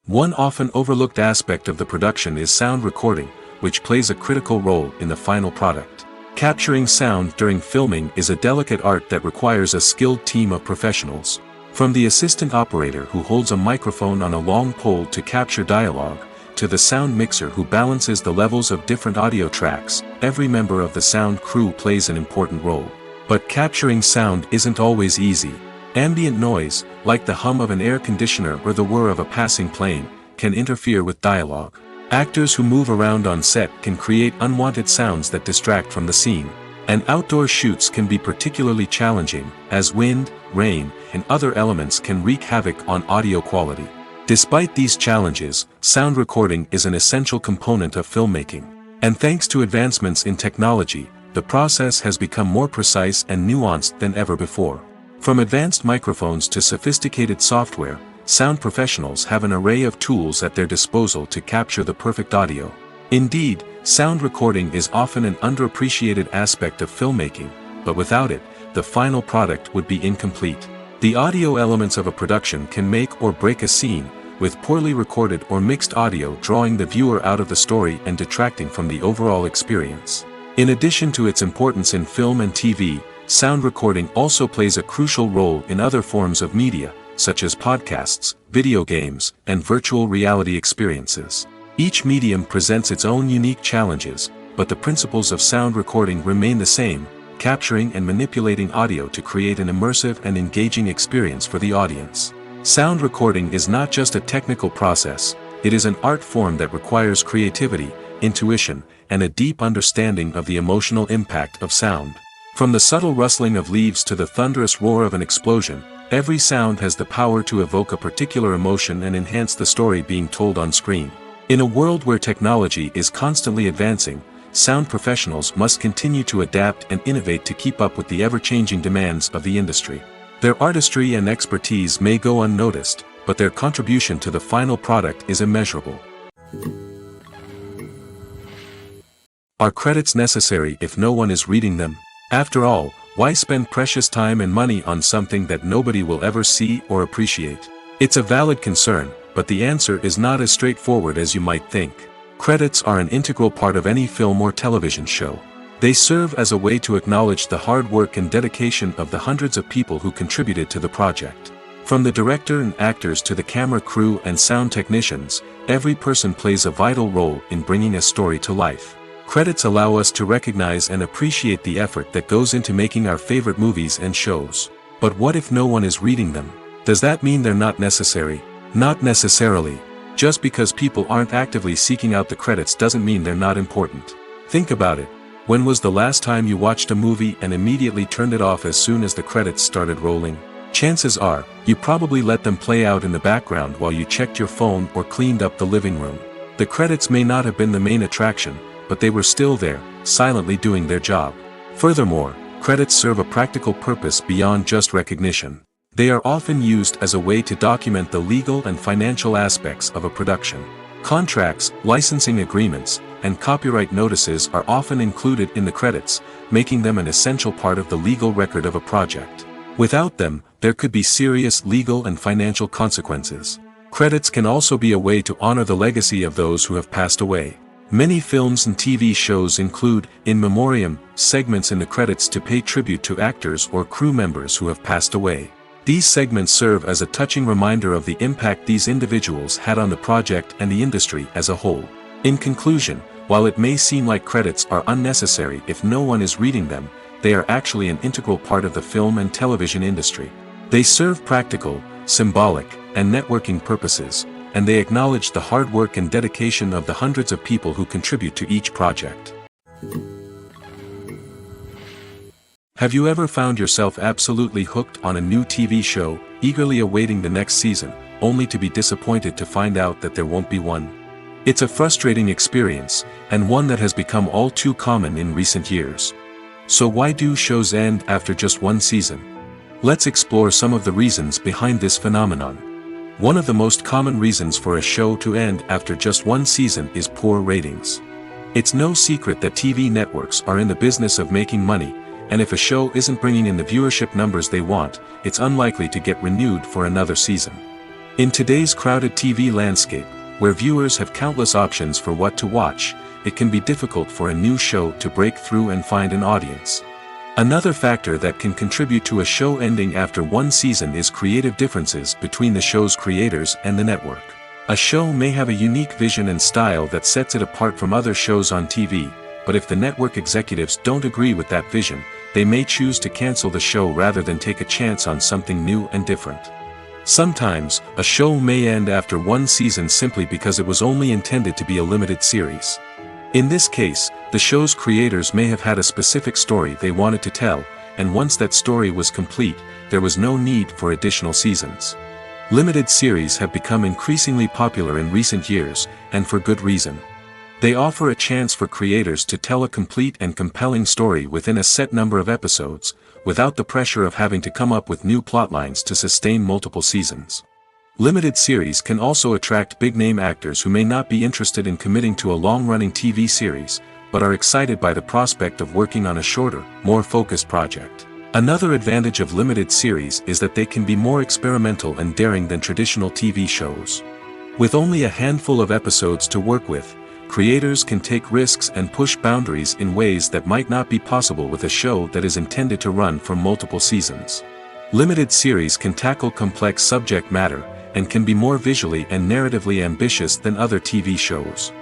Speaker 1: One often overlooked aspect of the production is sound recording, which plays a critical role in the final product. Capturing sound during filming is a delicate art that requires a skilled team of professionals. From the assistant operator who holds a microphone on a long pole to capture dialogue, to the sound mixer who balances the levels of different audio tracks, every member of the sound crew plays an important role. But capturing sound isn't always easy. Ambient noise, like the hum of an air conditioner or the whir of a passing plane, can interfere with dialogue. Actors who move around on set can create unwanted sounds that distract from the scene. And outdoor shoots can be particularly challenging, as wind, rain, and other elements can wreak havoc on audio quality. Despite these challenges, sound recording is an essential component of filmmaking. And thanks to advancements in technology, the process has become more precise and nuanced than ever before. From advanced microphones to sophisticated software, sound professionals have an array of tools at their disposal to capture the perfect audio. Indeed, sound recording is often an underappreciated aspect of filmmaking, but without it, the final product would be incomplete. The audio elements of a production can make or break a scene, with poorly recorded or mixed audio drawing the viewer out of the story and detracting from the overall experience. In addition to its importance in film and TV, sound recording also plays a crucial role in other forms of media, such as podcasts, video games, and virtual reality experiences. Each medium presents its own unique challenges, but the principles of sound recording remain the same: capturing and manipulating audio to create an immersive and engaging experience for the audience. Sound recording is not just a technical process, it is an art form that requires creativity, intuition, and a deep understanding of the emotional impact of sound. From the subtle rustling of leaves to the thunderous roar of an explosion, every sound has the power to evoke a particular emotion and enhance the story being told on screen. In a world where technology is constantly advancing, sound professionals must continue to adapt and innovate to keep up with the ever-changing demands of the industry. Their artistry and expertise may go unnoticed, but their contribution to the final product is immeasurable. Are credits necessary if no one is reading them? After all, why spend precious time and money on something that nobody will ever see or appreciate? It's a valid concern, but the answer is not as straightforward as you might think. Credits are an integral part of any film or television show. They serve as a way to acknowledge the hard work and dedication of the hundreds of people who contributed to the project. From the director and actors to the camera crew and sound technicians, every person plays a vital role in bringing a story to life. Credits allow us to recognize and appreciate the effort that goes into making our favorite movies and shows. But what if no one is reading them? Does that mean they're not necessary? Not necessarily. Just because people aren't actively seeking out the credits doesn't mean they're not important. Think about it. When was the last time you watched a movie and immediately turned it off as soon as the credits started rolling? Chances are, you probably let them play out in the background while you checked your phone or cleaned up the living room. The credits may not have been the main attraction, but they were still there, silently doing their job. Furthermore, credits serve a practical purpose beyond just recognition. They are often used as a way to document the legal and financial aspects of a production. Contracts, licensing agreements, and copyright notices are often included in the credits, making them an essential part of the legal record of a project. Without them, there could be serious legal and financial consequences. Credits can also be a way to honor the legacy of those who have passed away. Many films and TV shows include, in memoriam, segments in the credits to pay tribute to actors or crew members who have passed away. These segments serve as a touching reminder of the impact these individuals had on the project and the industry as a whole. In conclusion, while it may seem like credits are unnecessary if no one is reading them, they are actually an integral part of the film and television industry. They serve practical, symbolic, and networking purposes, and they acknowledge the hard work and dedication of the hundreds of people who contribute to each project. Have you ever found yourself absolutely hooked on a new TV show, eagerly awaiting the next season, only to be disappointed to find out that there won't be one? It's a frustrating experience, and one that has become all too common in recent years. So why do shows end after just one season? Let's explore some of the reasons behind this phenomenon. One of the most common reasons for a show to end after just one season is poor ratings. It's no secret that TV networks are in the business of making money, and if a show isn't bringing in the viewership numbers they want, it's unlikely to get renewed for another season. In today's crowded TV landscape, where viewers have countless options for what to watch, it can be difficult for a new show to break through and find an audience. Another factor that can contribute to a show ending after one season is creative differences between the show's creators and the network. A show may have a unique vision and style that sets it apart from other shows on TV, but if the network executives don't agree with that vision, they may choose to cancel the show rather than take a chance on something new and different. Sometimes, a show may end after one season simply because it was only intended to be a limited series. In this case, the show's creators may have had a specific story they wanted to tell, and once that story was complete, there was no need for additional seasons. Limited series have become increasingly popular in recent years, and for good reason. They offer a chance for creators to tell a complete and compelling story within a set number of episodes, without the pressure of having to come up with new plotlines to sustain multiple seasons. Limited series can also attract big-name actors who may not be interested in committing to a long-running TV series, but are excited by the prospect of working on a shorter, more focused project. Another advantage of limited series is that they can be more experimental and daring than traditional TV shows. With only a handful of episodes to work with, creators can take risks and push boundaries in ways that might not be possible with a show that is intended to run for multiple seasons. Limited series can tackle complex subject matter, and can be more visually and narratively ambitious than other TV shows.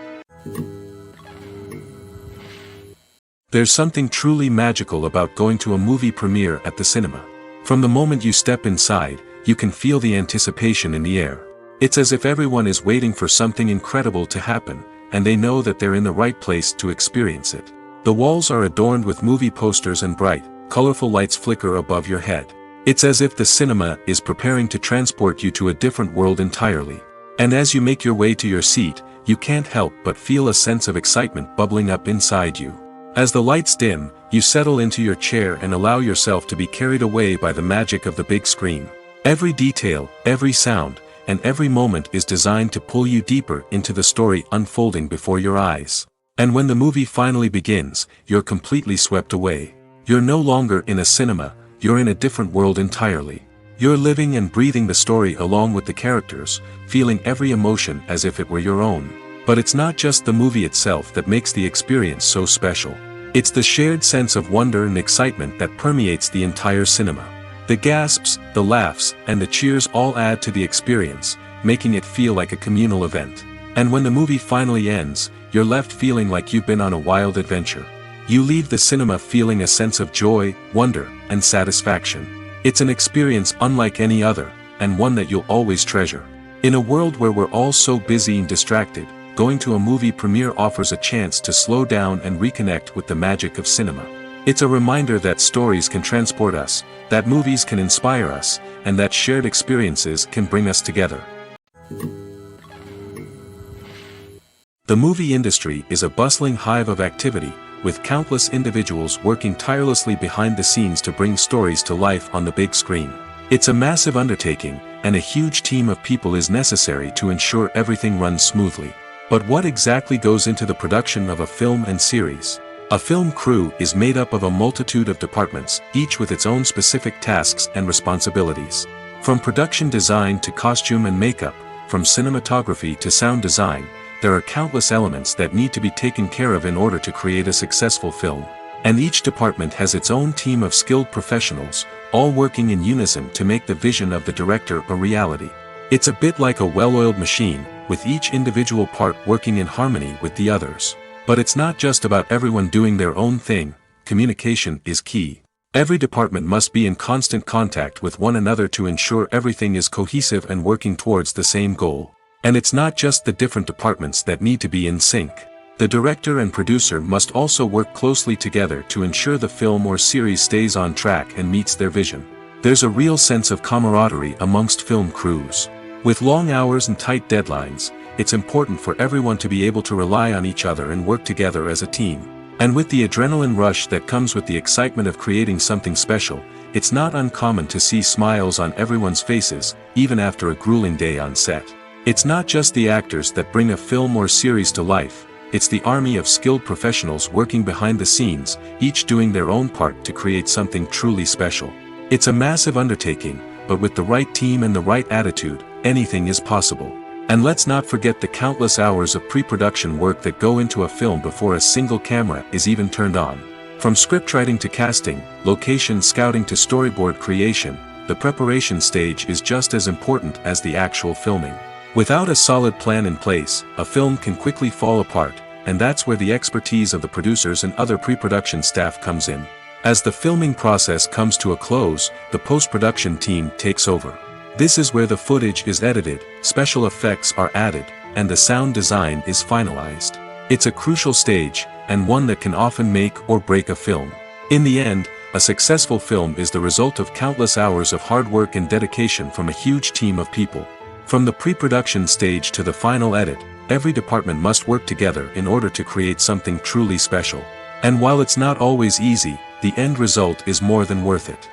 Speaker 1: There's something truly magical about going to a movie premiere at the cinema. From the moment you step inside, you can feel the anticipation in the air. It's as if everyone is waiting for something incredible to happen, and they know that they're in the right place to experience it. The walls are adorned with movie posters and bright, colorful lights flicker above your head. It's as if the cinema is preparing to transport you to a different world entirely. And as you make your way to your seat, you can't help but feel a sense of excitement bubbling up inside you. As the lights dim, you settle into your chair and allow yourself to be carried away by the magic of the big screen. Every detail, every sound, and every moment is designed to pull you deeper into the story unfolding before your eyes. And when the movie finally begins, you're completely swept away. You're no longer in a cinema, you're in a different world entirely. You're living and breathing the story along with the characters, feeling every emotion as if it were your own. But it's not just the movie itself that makes the experience so special. It's the shared sense of wonder and excitement that permeates the entire cinema. The gasps, the laughs, and the cheers all add to the experience, making it feel like a communal event. And when the movie finally ends, you're left feeling like you've been on a wild adventure. You leave the cinema feeling a sense of joy, wonder, and satisfaction. It's an experience unlike any other, and one that you'll always treasure. In a world where we're all so busy and distracted, going to a movie premiere offers a chance to slow down and reconnect with the magic of cinema. It's a reminder that stories can transport us, that movies can inspire us, and that shared experiences can bring us together. The movie industry is a bustling hive of activity, with countless individuals working tirelessly behind the scenes to bring stories to life on the big screen. It's a massive undertaking, and a huge team of people is necessary to ensure everything runs smoothly. But what exactly goes into the production of a film and series? A film crew is made up of a multitude of departments, each with its own specific tasks and responsibilities. From production design to costume and makeup, from cinematography to sound design, there are countless elements that need to be taken care of in order to create a successful film. And each department has its own team of skilled professionals, all working in unison to make the vision of the director a reality. It's a bit like a well-oiled machine, with each individual part working in harmony with the others. But it's not just about everyone doing their own thing. Communication is key. Every department must be in constant contact with one another to ensure everything is cohesive and working towards the same goal. And it's not just the different departments that need to be in sync. The director and producer must also work closely together to ensure the film or series stays on track and meets their vision. There's a real sense of camaraderie amongst film crews. With long hours and tight deadlines, it's important for everyone to be able to rely on each other and work together as a team. And with the adrenaline rush that comes with the excitement of creating something special, it's not uncommon to see smiles on everyone's faces, even after a grueling day on set. It's not just the actors that bring a film or series to life, it's the army of skilled professionals working behind the scenes, each doing their own part to create something truly special. It's a massive undertaking, but with the right team and the right attitude, anything is possible. And let's not forget the countless hours of pre-production work that go into a film before a single camera is even turned on. From scriptwriting to casting, location scouting to storyboard creation, the preparation stage is just as important as the actual filming. Without a solid plan in place, a film can quickly fall apart, and that's where the expertise of the producers and other pre-production staff comes in. As the filming process comes to a close, the post-production team takes over. This is where the footage is edited, special effects are added, and the sound design is finalized. It's a crucial stage, and one that can often make or break a film. In the end, a successful film is the result of countless hours of hard work and dedication from a huge team of people. From the pre-production stage to the final edit, every department must work together in order to create something truly special. And while it's not always easy, the end result is more than worth it.